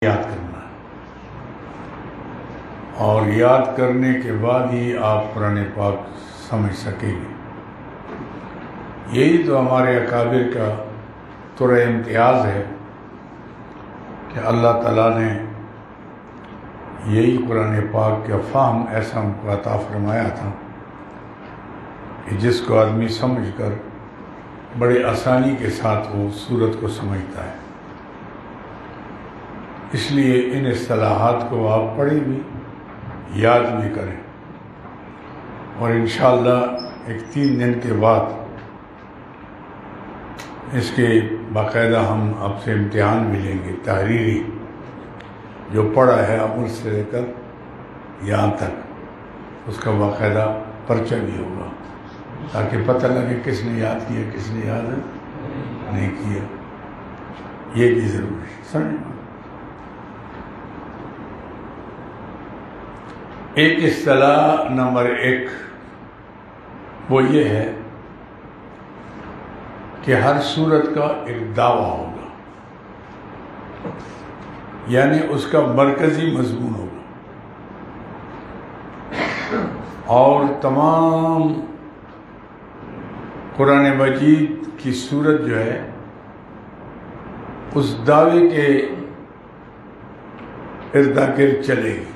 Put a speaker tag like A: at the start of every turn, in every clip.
A: یاد کرنا ہے، اور یاد کرنے کے بعد ہی آپ قرآن پاک سمجھ سکیں گے۔ یہی تو ہمارے اکابر کا طرح امتیاز ہے کہ اللہ تعالیٰ نے یہی قرآن پاک کا فہم ایسا ان کو عطا فرمایا تھا کہ جس کو آدمی سمجھ کر بڑے آسانی کے ساتھ وہ سورت کو سمجھتا ہے۔ اس لیے ان اصطلاحات کو آپ پڑھیں بھی، یاد بھی کریں، اور انشاءاللہ ایک 3 دن کے بعد اس کے باقاعدہ ہم آپ سے امتحان بھی لیں گے، تحریری، جو پڑھا ہے عمل سے لے کر یہاں تک اس کا باقاعدہ پرچہ بھی ہوگا، تاکہ پتہ لگے کس نے یاد کیا، کس نے یاد نہیں کیا۔ یہ بھی ضروری ہے، سمجھ۔ ایک اصطلاح نمبر 1 وہ یہ ہے کہ ہر سورت کا ایک دعویٰ ہوگا، یعنی اس کا مرکزی مضمون ہوگا، اور تمام قرآن مجید کی سورت جو ہے اس دعوے کے ارد گرد چلے گی،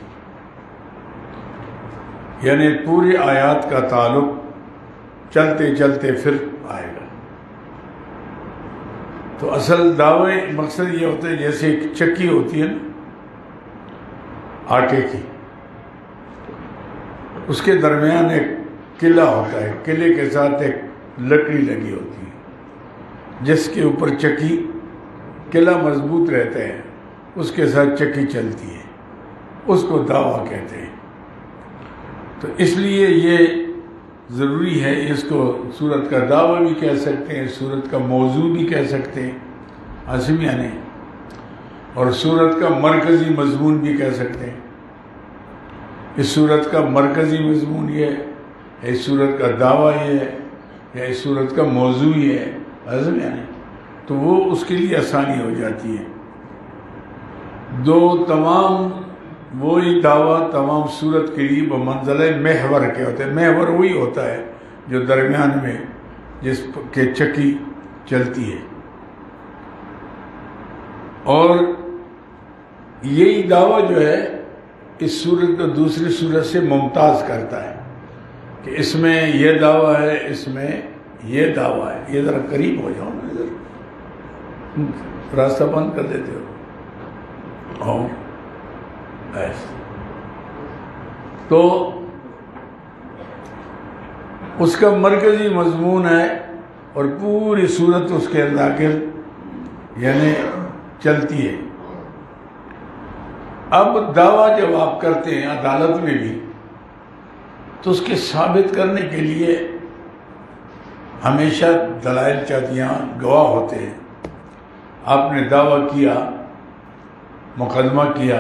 A: یعنی پوری آیات کا تعلق چلتے چلتے پھر آئے گا۔ تو اصل دعوے مقصد یہ ہوتا ہے، جیسے ایک چکی ہوتی ہے نا آٹے کی، اس کے درمیان ایک قلعہ ہوتا ہے، قلعے کے ساتھ ایک لکڑی لگی ہوتی ہے جس کے اوپر چکی، قلعہ مضبوط رہتا ہے، اس کے ساتھ چکی چلتی ہے، اس کو دعویٰ کہتے ہیں۔ تو اس لیے یہ ضروری ہے، اس کو سورت کا دعویٰ بھی کہہ سکتے ہیں، سورت کا موضوع بھی کہہ سکتے ہیں، عاصمیہ نے، اور سورت کا مرکزی مضمون بھی کہہ سکتے ہیں۔ اس سورت کا مرکزی مضمون یہ ہے، اس سورت کا دعویٰ یہ ہے، یا اس سورت کا موضوع یہ ہے، عاصمیہ نے، تو وہ اس کے لیے آسانی ہو جاتی ہے۔ تمام وہی دعویٰ تمام صورت کے لیے بمنزلہ محور کے ہوتے ہیں۔ محور وہی ہوتا ہے جو درمیان میں جس کے چکی چلتی ہے، اور یہی دعویٰ جو ہے اس صورت کو دوسری صورت سے ممتاز کرتا ہے کہ اس میں یہ دعویٰ ہے، اس میں یہ دعویٰ ہے۔ یہ ذرا قریب ہو جاؤ نا، ادھر راستہ بند کر دیتے ہو، اور ایسے تو اس کا مرکزی مضمون ہے، اور پوری صورت اس کے داخل یعنی چلتی ہے۔ اب دعویٰ جب آپ کرتے ہیں عدالت میں بھی، تو اس کے ثابت کرنے کے لیے ہمیشہ دلائل چاہتی ہیں، گواہ ہوتے ہیں۔ آپ نے دعویٰ کیا، مقدمہ کیا،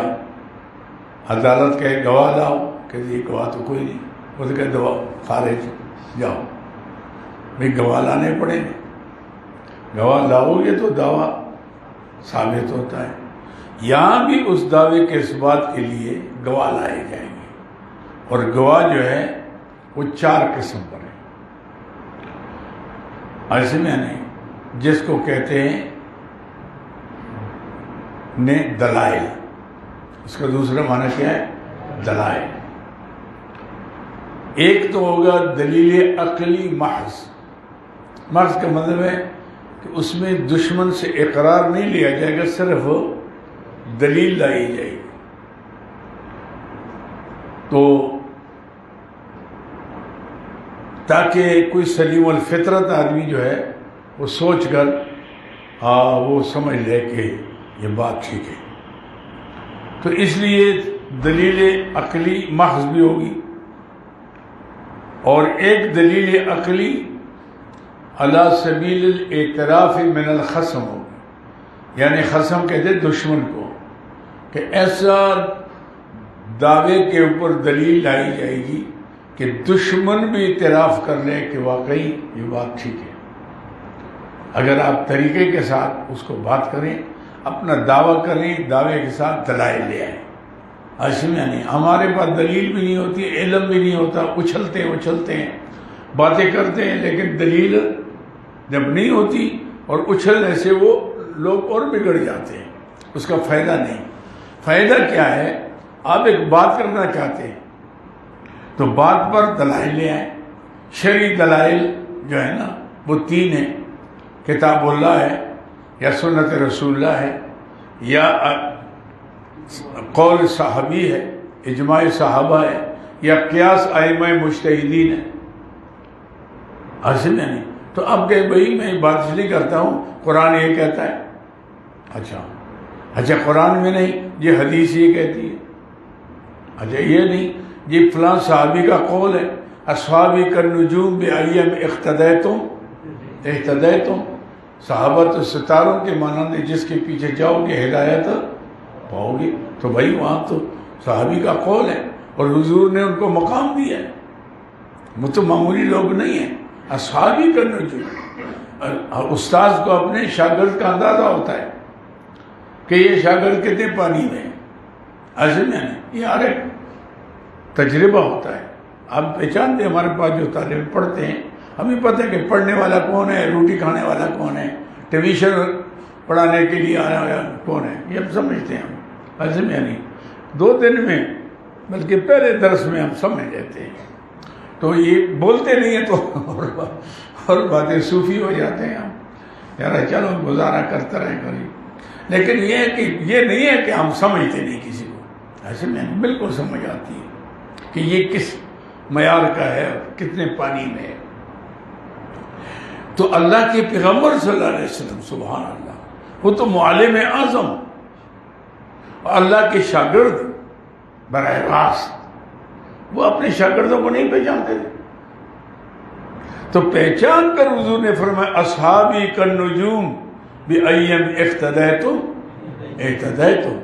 A: عدالت کا ایک گواہ لاؤ، کہ یہ گواہ تو کوئی نہیں، وہ تو کہتے گواہ خارج، جاؤ۔ بھئی گواہ لانے پڑیں گے، گواہ لاؤ گے تو دعویٰ ثابت ہوتا ہے۔ یہاں بھی اس دعوے کے اثبات کے لیے گواہ لائے جائیں گے، اور گواہ جو ہے وہ 4 قسم پر ہے۔ ایسے میں نہیں، جس کو کہتے ہیں دلائل، اس کا دوسرا معنی کیا ہے؟ دلائل۔ ایک تو ہوگا دلیل عقلی محض۔ محض کا مطلب ہے کہ اس میں دشمن سے اقرار نہیں لیا جائے گا، صرف دلیل لائی جائے گی۔ تو تاکہ کوئی سلیم الفطرت آدمی جو ہے وہ سوچ کر وہ سمجھ لے کہ یہ بات ٹھیک ہے۔ تو اس لیے دلیل عقلی محض بھی ہوگی، اور ایک دلیل عقلی علی سبیل الاعتراف من الخصم ہوگی، یعنی خصم کہتے ہیں دشمن کو، کہ ایسا دعوے کے اوپر دلیل لائی جائے گی کہ دشمن بھی اعتراف کر لے کہ واقعی یہ بات ٹھیک ہے۔ اگر آپ طریقے کے ساتھ اس کو بات کریں، اپنا دعویٰ کریں، دعوے کے ساتھ دلائل لے آئیں. میں نہیں، ہمارے پاس دلیل بھی نہیں ہوتی، علم بھی نہیں ہوتا، اچھلتے ہیں باتیں کرتے ہیں، لیکن دلیل جب نہیں ہوتی اور اچھلنے سے وہ لوگ اور بگڑ جاتے ہیں، اس کا فائدہ نہیں. فائدہ کیا ہے؟ آپ ایک بات کرنا چاہتے ہیں تو بات پر دلائل لے آئیں. شرعی دلائل جو ہے نا وہ 3 ہیں، کتاب اللہ ہے یا سنت رسول اللہ ہے یا قول صحابی ہے، اجماع صحابہ ہے یا قیاس ائمہ مجتہدین ہے. میں نہیں تو اب کہ بھائی میں بات اس لیے کرتا ہوں قرآن یہ کہتا ہے. اچھا قرآن میں نہیں، یہ حدیث یہ کہتی ہے. اچھا یہ نہیں، یہ فلاں صحابی کا قول ہے، اصحابی کالنجوم بأیم اہتدیتم. صحابہ تو ستاروں کے مانند جس کے پیچھے جاؤ گے ہدایت پاؤ گے. تو بھائی وہاں تو صحابی کا قول ہے اور حضور نے ان کو مقام دیا ہے، وہ تو معمولی لوگ نہیں ہیں. اصحابی کالنجوم، استاذ کو اپنے شاگرد کا اندازہ ہوتا ہے کہ یہ شاگرد کتنے پانی میں ایسے میں نہیں، یہ ہر ایک تجربہ ہوتا ہے. آپ پہچانتے ہیں ہمارے پاس جو طالب پڑھتے ہیں، ہمیں پتہ ہے کہ پڑھنے والا کون ہے، روٹی کھانے والا کون ہے، ٹیوشن پڑھانے کے لیے آیا ہوا کون ہے، یہ ہم سمجھتے ہیں. ہم ایسے میں نہیں، 2 دن میں بلکہ پہلے درس میں ہم سمجھ لیتے ہیں. تو یہ بولتے نہیں ہیں تو اور باتیں صوفی ہو جاتے ہیں. ہم یار چلو گزارا کرتا رہے کری، لیکن یہ ہے کہ یہ نہیں ہے کہ ہم سمجھتے نہیں کسی کو. ایسے میں بالکل سمجھ آتی ہے کہ یہ کس معیار کا ہے، کتنے پانی میں ہے. تو اللہ کے پیغمبر صلی اللہ علیہ وسلم سبحان اللہ، وہ تو معلم اعظم، اللہ کے شاگرد براہ راست، وہ اپنے شاگردوں کو نہیں پہچانتے تھے. تو پہچان کر حضور نے فرمایا اصحابی کالنجوم بأیم اقتدیتم اہتدیتم.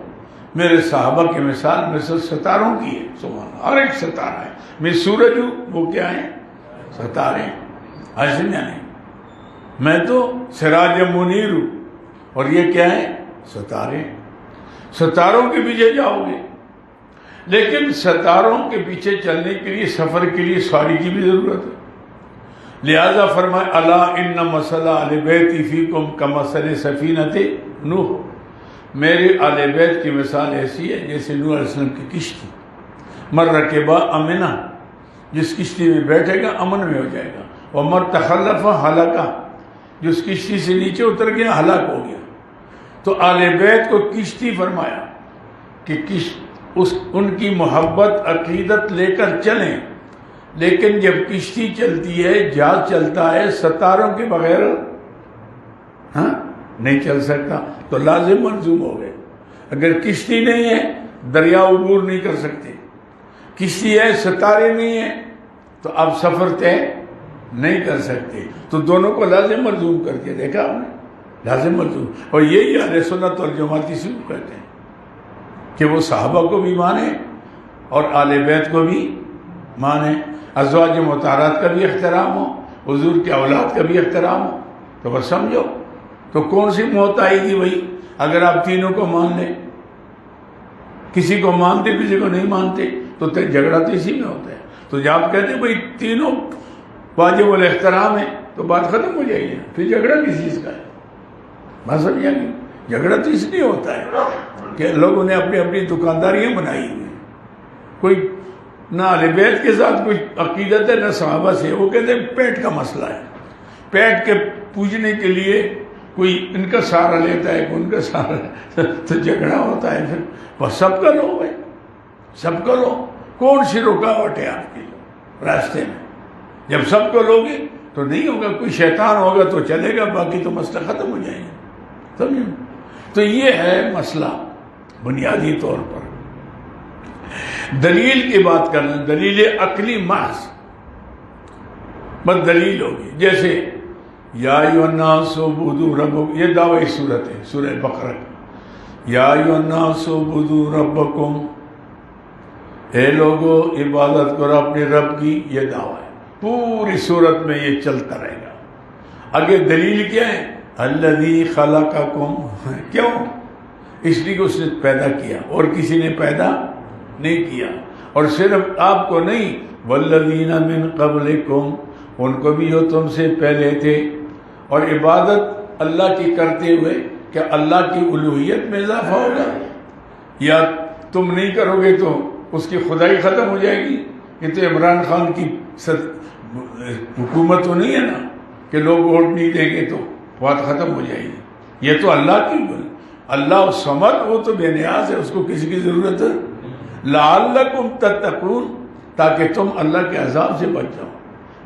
A: میرے صحابہ کی مثال مثل ستاروں کی ہے. سبحان اللہ، ہر ایک ستارہ ہے. میں سورج ہوں، وہ کیا ہیں؟ ستارے. ایسے نہیں، میں تو سراج منیر ہوں اور یہ کیا ہے؟ ستارے. ستاروں کے پیچھے جاؤ گے، لیکن ستاروں کے پیچھے چلنے کے لیے، سفر کے لیے سواری کی بھی ضرورت ہے. لہذا فرمائے الا ان مثل اہل بیت فیکم کمثل سفینۃ نوح. میرے اہل بیت کی مثال ایسی ہے جیسے نوح علیہ السلام کی کشتی. من رکبا امنا، جس کشتی میں بیٹھے گا امن میں ہو جائے گا. ومن تخلف ہلاکا، جس کشتی سے نیچے اتر گیا ہلاک ہو گیا. تو اہل بیت کو کشتی فرمایا کہ ان کی محبت عقیدت لے کر چلیں، لیکن جب کشتی چلتی ہے، جہاز چلتا ہے، ستاروں کے بغیر نہیں چل سکتا. تو لازم ملزوم ہو گئے. اگر کشتی نہیں ہے دریا عبور نہیں کر سکتے، کشتی ہے ستارے نہیں ہیں تو آپ سفر طے نہیں کر سکتے. تو دونوں کو لازم ملزوم کر کے دیکھا ہم نے، لازم ملزوم. اور یہی اہل سنت والجماعت سے کہتے ہیں کہ وہ صحابہ کو بھی مانے اور آل بیت کو بھی مانے، ازواج مطہرات کا بھی احترام ہو، حضور کے اولاد کا بھی احترام ہو. تو بس سمجھو تو کون سی موت آئے گی بھائی اگر آپ تینوں کو مان لیں. کسی کو مانتے کسی کو نہیں مانتے تو جھگڑا تو اسی میں ہوتا ہے. تو جب آپ کہتے ہیں بھائی تینوں واجب الاحترام ہے تو بات ختم ہو جائے گی، پھر جھگڑا کس چیز کا ہے؟ بات سمجھا گی؟ جھگڑا تو اس لیے ہوتا ہے کہ لوگوں نے اپنی اپنی دکانداریاں بنائی ہوئی ہیں. کوئی نہ اہل بیت کے ساتھ کوئی عقیدت ہے نہ صحابہ سے. وہ کہتے ہیں پیٹ کا مسئلہ ہے، پیٹ کے پوجنے کے لیے کوئی ان کا سہارا لیتا ہے کوئی ان کا سہارا تو جھگڑا ہوتا ہے. پھر بس سب کا لو ہے، سب کا لو. کون سی رکاوٹ ہے آپ کے راستے میں؟ جب سب کو لوگے تو نہیں ہوگا. کوئی شیطان ہوگا تو چلے گا، باقی تو مسئلہ ختم ہو جائے گا. سمجھے؟ تو یہ ہے مسئلہ بنیادی طور پر. دلیل کی بات کرنا، دلیل عقلی محض بس دلیل ہوگی. جیسے یا ایھا الناس اعبدوا ربکم، یہ دعوی صورت ہے سورہ بقرہ. یا ایھا الناس اعبدوا ربکم، اے لوگو عبادت کرو اپنے رب کی. یہ دعویٰ ہے پوری صورت میں، یہ چلتا رہے گا. آگے دلیل کیا ہے؟ الذی خلقکم. کیوں؟ اس لیے کہ اس نے پیدا کیا اور کسی نے پیدا نہیں کیا. اور صرف آپ کو نہیں، والذین من قبلکم، ان کو بھی جو تم سے پہلے تھے. اور عبادت اللہ کی کرتے ہوئے کیا اللہ کی الوہیت میں اضافہ ہوگا؟ یا تم نہیں کرو گے تو اس کی خدائی ختم ہو جائے گی؟ یہ تو عمران خان کی حکومت تو نہیں ہے نا کہ لوگ ووٹ نہیں دیں گے تو بات ختم ہو جائے گی. یہ تو اللہ کی اللہ الصمد، وہ تو بے نیاز ہے، اس کو کسی کی ضرورت ہے. لعلکم تتقون، تاکہ تم اللہ کے عذاب سے بچ جاؤ.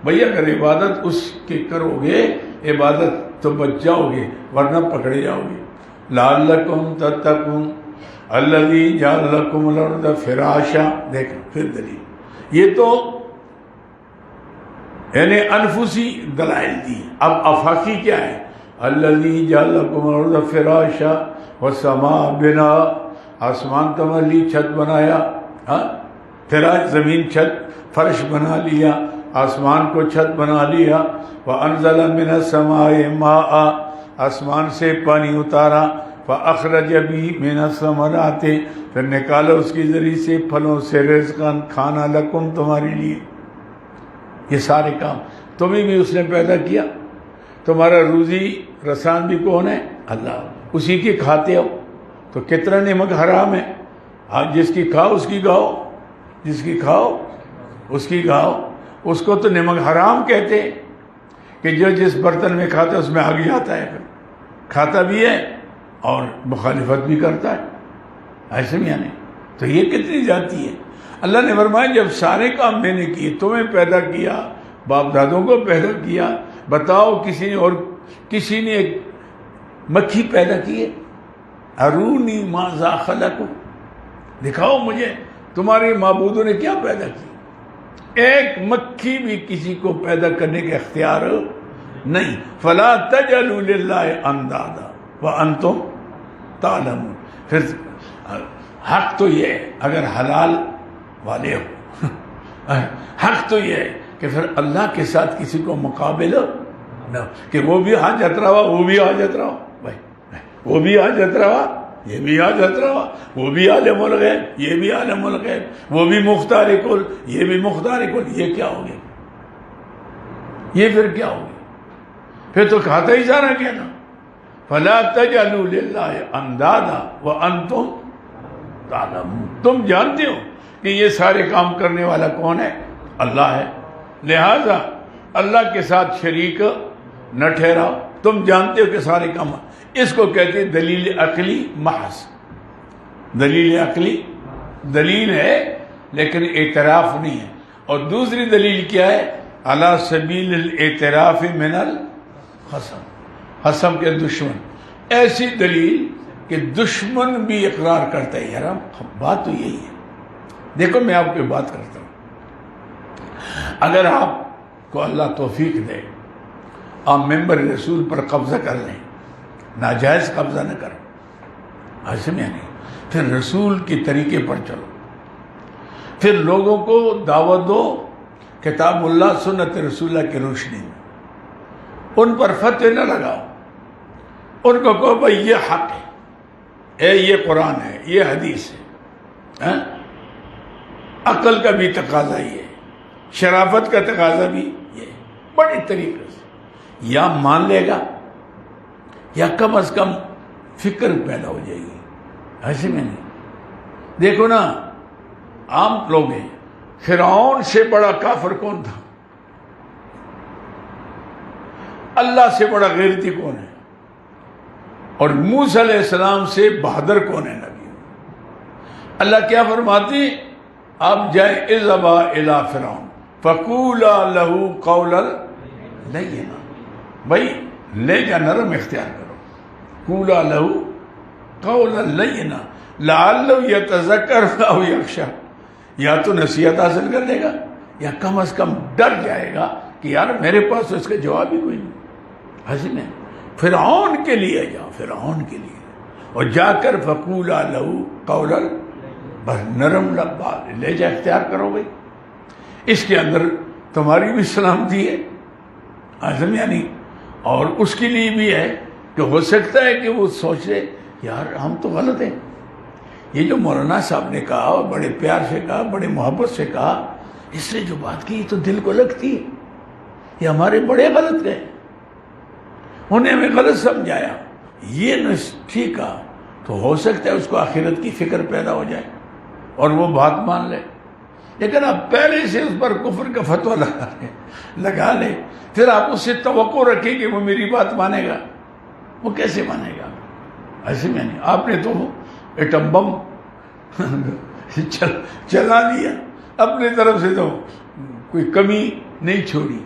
A: بھئی اگر عبادت اس کی کرو گے، عبادت تو بچ جاؤ گے ورنہ پکڑے جاؤ گے. لعلکم تتقون الذی جعل لکم الارض فراشا. دیکھ پھر دلیل، یہ تو یعنی انفسی دلائل دی. اب افاقی کیا ہے؟ الذی جعل لکم الارض فراشا والسماء بنا، آسمان تمہارے لیے چھت بنایا. فراش زمین، چھت فرش بنا لیا، آسمان کو چھت بنا لیا. وانزل من السماء ماء، آسمان سے پانی اتارا. فاخرج به من الثمرات، پھر نکالا اس کے ذریعے سے پھلوں سے رزقاً، کھانا لکم تمہارے لیے. یہ سارے کام تمہیں بھی اس نے پیدا کیا. تمہارا روزی رسان بھی کون ہے؟ اللہ. اسی کی کھاتے ہو تو کتنا نمک حرام ہے. آج جس کی کھاؤ اس کی گاؤ، جس کی کھاؤ اس کی گاؤ. اس کو تو نمک حرام کہتے کہ جو جس برتن میں کھاتا ہے اس میں آگ جاتا ہے، پھر کھاتا بھی ہے اور مخالفت بھی کرتا ہے. ایسے میں یعنی تو یہ کتنی جاتی ہے. اللہ نے فرمایا جب سارے کام میں نے کیے، تمہیں پیدا کیا، باپ دادوں کو پیدا کیا، بتاؤ کسی نے ایک مکھی پیدا کی ہے؟ ارونی ماذا خلقوا، دکھاؤ مجھے تمہارے معبودوں نے کیا پیدا کی. ایک مکھی بھی کسی کو پیدا کرنے کا اختیار نہیں. فلا تجعلوا للہ اندادا وانتم تعلمون. پھر حق تو یہ ہے اگر حلال والے ہو، حق تو یہ ہے کہ پھر اللہ کے ساتھ کسی کو مقابل نہ، کہ وہ بھی حاجت روا، وہ بھی حاجت روا، بھائی وہ بھی حاجت روا، یہ بھی حاجت روا، وہ بھی عالم الغیب، یہ بھی عالم الغیب، وہ بھی مختار کل، یہ بھی مختار کل. یہ کیا ہو گیا؟ یہ پھر کیا ہو گیا؟ پھر تو کھاتا ہی سارا کیا نا. فلا تجعلوا للہ اندادا وانتم تعلمون. تم جانتے ہو کہ یہ سارے کام کرنے والا کون ہے؟ اللہ ہے. لہذا اللہ کے ساتھ شریک نہ ٹھہراؤ. تم جانتے ہو کہ سارے کام. اس کو کہتے ہیں دلیل عقلی محض. دلیل عقلی دلیل ہے لیکن اعتراف نہیں ہے. اور دوسری دلیل کیا ہے؟ علی سبیل الاعتراف من الخصم، خصم کے دشمن. ایسی دلیل کہ دشمن بھی اقرار کرتا ہے. یار بات تو یہی ہے. دیکھو میں آپ کو بات کرتا ہوں، اگر آپ کو اللہ توفیق دے آپ ممبر رسول پر قبضہ کر لیں، ناجائز قبضہ نہ کرو، ایسے میں نہیں، پھر رسول کے طریقے پر چلو، پھر لوگوں کو دعوت دو کتاب اللہ سنت رسول اللہ کی روشنی میں. ان پر فتوے نہ لگاؤ، ان کو کہو بھائی یہ حق ہے، یہ قرآن ہے، یہ حدیث ہے. عقل کا بھی تقاضا یہ ہے، شرافت کا تقاضا بھی یہ ہے. بڑی طریقے سے یا مان لے گا یا کم از کم فکر پیدا ہو جائے گی. ایسے میں نہیں. دیکھو نا عام لوگ ہیں، فرعون سے بڑا کافر کون تھا؟ اللہ سے بڑا غیرتی کون ہے؟ اور موسیٰ علیہ السلام سے بہادر کون ہے نبی؟ اللہ کیا فرماتی؟ آپ جائیں اذهبا الی فرعون فقولا له قولا لینا. بھائی لے جا نرم اختیار کرو. قولا له قولا لینا لعلہ یتذکر او یخشی. یا تو نصیحت حاصل کر لے گا یا کم از کم ڈر جائے گا کہ یار میرے پاس تو اس کا جواب ہی کوئی نہیں. ایسے میں فرعون کے لیے جاؤ، فرعون کے لیے، اور جا کر فقولا له قولا، بس نرم لبا لے جا اختیار کرو. بھائی اس کے اندر تمہاری بھی سلامتی ہے آزم یعنی، اور اس کے لیے بھی ہے کہ ہو سکتا ہے کہ وہ سوچے یار ہم تو غلط ہیں. یہ جو مولانا صاحب نے کہا اور بڑے پیار سے کہا, بڑے محبت سے کہا, اس نے جو بات کی تو دل کو لگتی ہے. یہ ہمارے بڑے غلط گئے, انہیں ہمیں غلط سمجھایا, یہ نہ ٹھیک کہا, تو ہو سکتا ہے اس کو آخرت کی فکر پیدا ہو جائے اور وہ بات مان لے. لیکن آپ پہلے سے اس پر کفر کا فتویٰ لگا لیں, پھر آپ اس سے توقع رکھیں کہ وہ میری بات مانے گا. وہ کیسے مانے گا؟ ایسے میں نہیں. آپ نے تو ایٹم بم چلا لیا اپنی طرف سے, تو کوئی کمی نہیں چھوڑی.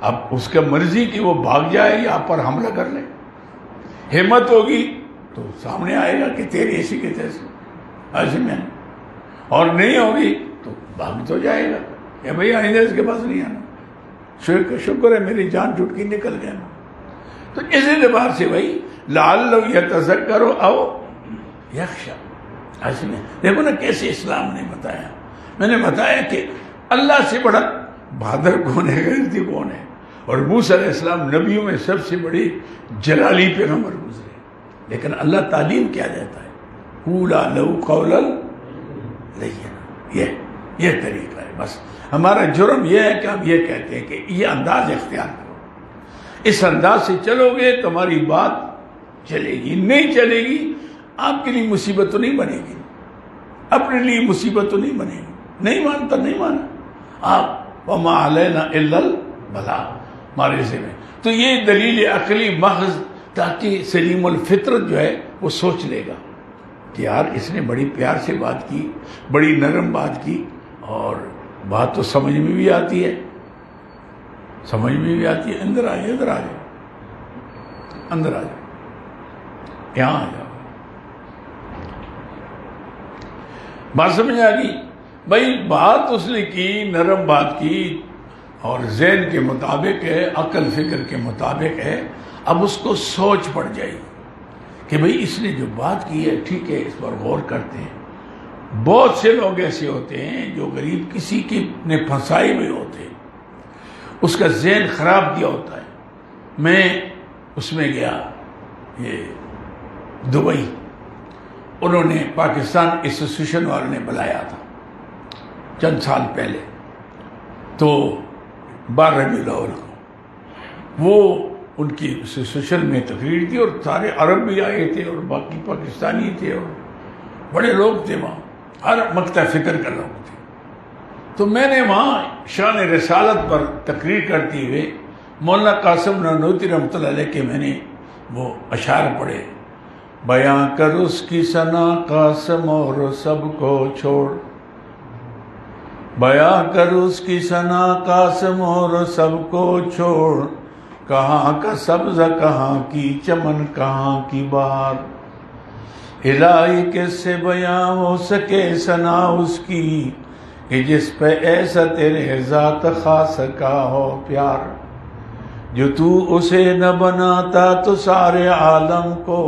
A: اب اس کا مرضی کہ وہ بھاگ جائے یا آپ پر حملہ کر لے. ہمت ہوگی تو سامنے آئے گا کہ تیری ایسی کے تیسے, ایسے میں نہیں. اور نہیں ہوگی تو بھاگ تو جائے گا کہ بھئی آئندہ اس کے پاس نہیں آنا. شکر ہے میری جان چھوٹ کی نکل گیا. تو اس اعتبار سے بھائی لعلہ یتذکر او یخشی, ایسے میں دیکھو نا کیسے اسلام نے بتایا. میں نے بتایا کہ اللہ سے بڑا بہادر کون ہے, غیرتی کون ہے, اور موسیٰ علیہ السلام نبیوں میں سب سے بڑی جلالی پیغمبر گزرے. لیکن اللہ تعلیم کیا دیتا ہے, قولا لہو قولا لینا. یہ طریقہ ہے. بس ہمارا جرم یہ ہے کہ ہم یہ کہتے ہیں کہ یہ انداز اختیار کرو, اس انداز سے چلو گے تمہاری بات چلے گی. نہیں چلے گی آپ کے لیے مصیبت تو نہیں بنے گی, اپنے لیے مصیبت تو نہیں بنے گی. نہیں مانتا نہیں مانا آپ, وما علینا الا البلاغ ہمارے سے میں. تو یہ دلیل عقلی محض, تاکہ سلیم الفطرت جو ہے وہ سوچ لے گا کہ یار اس نے بڑی پیار سے بات کی, بڑی نرم بات کی, اور بات تو سمجھ میں بھی آتی ہے, سمجھ میں بھی آتی ہے. اندر آ جاؤ, ادھر آ جاؤ, اندر آ جاؤ, یہاں آ جاؤ. بات سمجھ آ گئی بھائی. بات اس نے کی, نرم بات کی, اور ذہن کے مطابق ہے, عقل فکر کے مطابق ہے. اب اس کو سوچ پڑ جائے کہ بھئی اس نے جو بات کی ہے ٹھیک ہے, اس پر غور کرتے ہیں. بہت سے لوگ ایسے ہوتے ہیں جو غریب کسی کی نے پھنسائے ہوئے ہوتے ہیں, اس کا ذہن خراب کیا ہوتا ہے. میں اس میں گیا, یہ دبئی, انہوں نے پاکستان ایسوسیشن والوں نے بلایا تھا چند سال پہلے, تو 12 ربیع الاول کو وہ ان کی ایسوسیشن میں تقریر تھی, اور سارے عرب بھی آئے تھے اور باقی پاکستانی تھے, اور بڑے لوگ تھے وہاں, ہر مقطع فکر کا لوگ تھے. تو میں نے وہاں شان رسالت پر تقریر کرتے ہوئے مولانا قاسم نانوتوی رحمۃ اللہ علیہ کے میں نے وہ اشعار پڑھے. بیاں کر اس کی ثنا قاسم اور سب کو چھوڑ, بیاں کر اس کی ثنا قاسم اور سب کو چھوڑ, کہاں کا سبز کہاں کی چمن کہاں کی بہار, الہی کس سے بیاں ہو سکے ثنا اس کی, کہ جس پہ ایسا تیرے ذات خاص کا ہو پیار. جو تو اسے نہ بناتا تو سارے عالم کو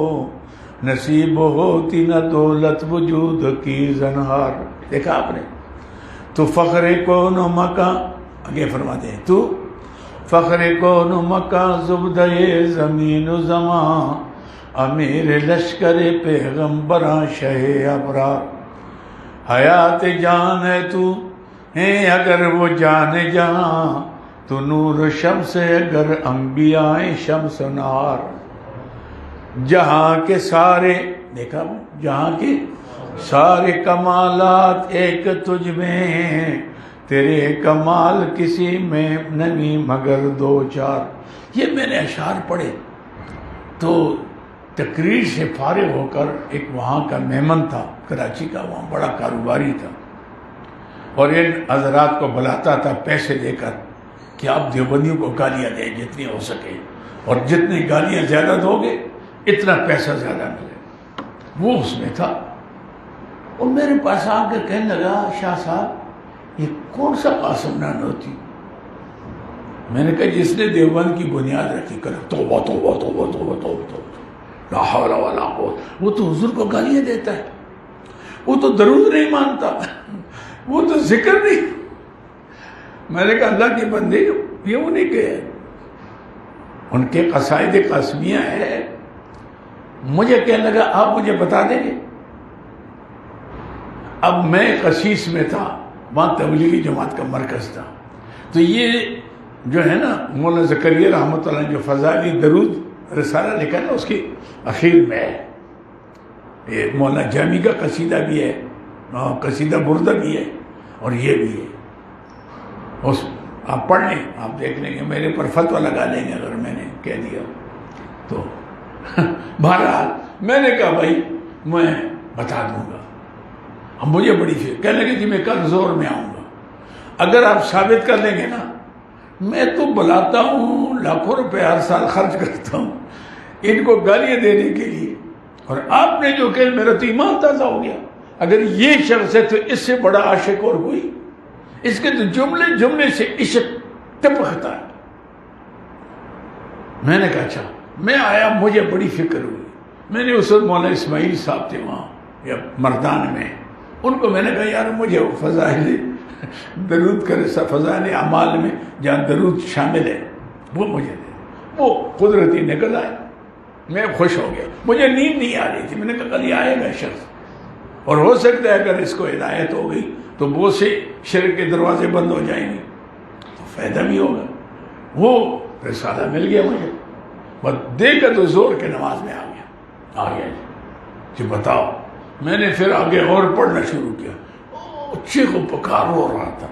A: نصیب ہوتی نہ دولت وجود کی زنہار. دیکھا آپ نے, تو فخر کون و مکاں, آگے فرماتے ہیں, تو فخر کون و مکاں زبدہ زمین و زمان, امیر لشکر پیغمبراں شہ ابرار. حیات جان ہے تو ہے اگر وہ جان جہاں, تو نور شمس ہے اگر انبیاء شمس نار. جہاں کے سارے, دیکھا جہاں کے سارے کمالات ایک تجھ میں ہیں, تیرے کمال کسی میں نہیں مگر 2-4. یہ میں نے اشعار پڑھے. تو تقریر سے فارغ ہو کر ایک وہاں کا مہمان تھا کراچی کا, وہاں بڑا کاروباری تھا, اور ان حضرات کو بلاتا تھا پیسے دے کر کہ آپ دیوبندیوں کو گالیاں دیں جتنی ہو سکے, اور جتنی گالیاں زیادہ دو گے اتنا پیسہ زیادہ ملے. وہ اس میں تھا, اور میرے پاس آ کے کہنے لگا, شاہ صاحب یہ کون سا قاسم نانوتوی؟ میں نے کہا جس نے دیوبند کی بنیاد رکھی. کر توبہ توبہ توبہ توبہ توبہ توبہ, لا حول ولا قوت. وہ تو حضور کو گالیاں دیتا ہے, وہ تو درود نہیں مانتا, وہ تو ذکر نہیں. میں نے کہا اللہ کے بندے یہ وہ نہیں کہے, ان کے قصائد قاسمیہ ہے مجھے کہنے لگا آپ مجھے بتا دیں گے؟ اب میں قسیس میں تھا، وہاں تبلیغی جماعت کا مرکز تھا، تو یہ جو ہے نا مولانا زکریا رحمۃ اللہ جو فضائلی درود رسالہ لکھا نا، اس کی اخیر میں ہے یہ مولانا جامی کا قصیدہ بھی ہے، قصیدہ بردہ بھی ہے، اور یہ بھی ہے۔ اس آپ پڑھ لیں، آپ دیکھ لیں گے، میرے پر فتویٰ لگا لیں گے اگر میں نے کہہ دیا تو۔ بہرحال میں نے کہا بھائی میں بتا دوں گا۔ اب مجھے بڑی فکر، کہنے لگے کہ میں کل زور میں آؤں گا، اگر آپ ثابت کر لیں گے نا، میں تو بلاتا ہوں، لاکھوں روپے ہر سال خرچ کرتا ہوں ان کو گالیاں دینے کے لیے، اور آپ نے جو کہ میرا تو ایمان تازہ ہو گیا۔ اگر یہ شخص ہے تو اس سے بڑا عاشق اور کوئی، اس کے تو جملے جملے سے عشق ٹپکتا ہے۔ میں نے کہا اچھا، میں آیا، مجھے بڑی فکر ہوئی۔ میں نے اس وقت مولانا اسماعیل صاحب تھے وہاں یا مردان میں، ان کو میں نے کہا یار مجھے فضائل درود کرے، فضائل اعمال میں جہاں درود شامل ہے وہ مجھے دے۔ وہ قدرتی نکل آئے، میں خوش ہو گیا۔ مجھے نیند نہیں آ رہی تھی، میں نے کہا کل یہ آئے گا شخص، اور ہو سکتا ہے اگر اس کو ہدایت ہو گئی تو بہت سے شرک کے دروازے بند ہو جائیں گے تو فائدہ بھی ہوگا۔ وہ رسالہ مل گیا مجھے، بس دیکھا تو زور کے نماز میں آ گیا جی بتاؤ۔ میں نے پھر آگے اور پڑھنا شروع کیا، چیخ و پکار رو رہا تھا،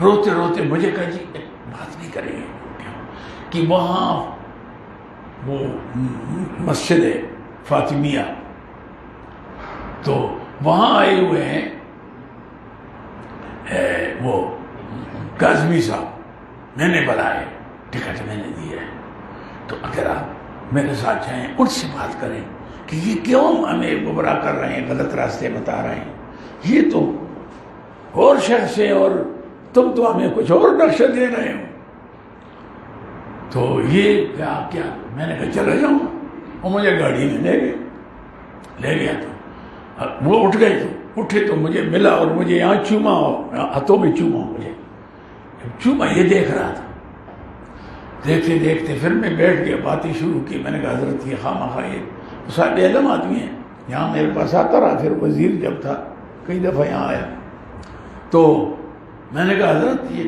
A: روتے روتے مجھے کہا جی ایک بات نہیں کریں گے کہ وہاں وہ مسجد ہے فاطمیہ، تو وہاں آئے ہوئے ہیں وہ کاظمی صاحب، میں نے بلائے، ٹکٹ میں نے دیا ہے، تو اگر آپ میرے ساتھ جائیں ان سے بات کریں کہ یہ کیوں ہمیں گمراہ کر رہے ہیں، غلط راستے بتا رہے ہیں، یہ تو اور شخص ہے اور تم تو ہمیں کچھ اور نقشہ دے رہے ہو، تو یہ کیا میں نے کہا چلا جاؤں، اور مجھے گاڑی میں لے گیا تو وہ اٹھ گئے، تو اٹھے تو مجھے ملا اور مجھے یہاں چوما، ہاتھوں میں چوما، مجھے چوما، یہ دیکھ رہا تھا۔ دیکھتے دیکھتے پھر میں بیٹھ گیا، باتیں شروع کی۔ میں نے کہا حضرت یہ خواہ یہ صاحب علم آدمی ہیں، یہاں میرے پاس آتا رہا، پھر وزیر جب تھا کئی دفعہ یہاں آیا، تو میں نے کہا حضرت یہ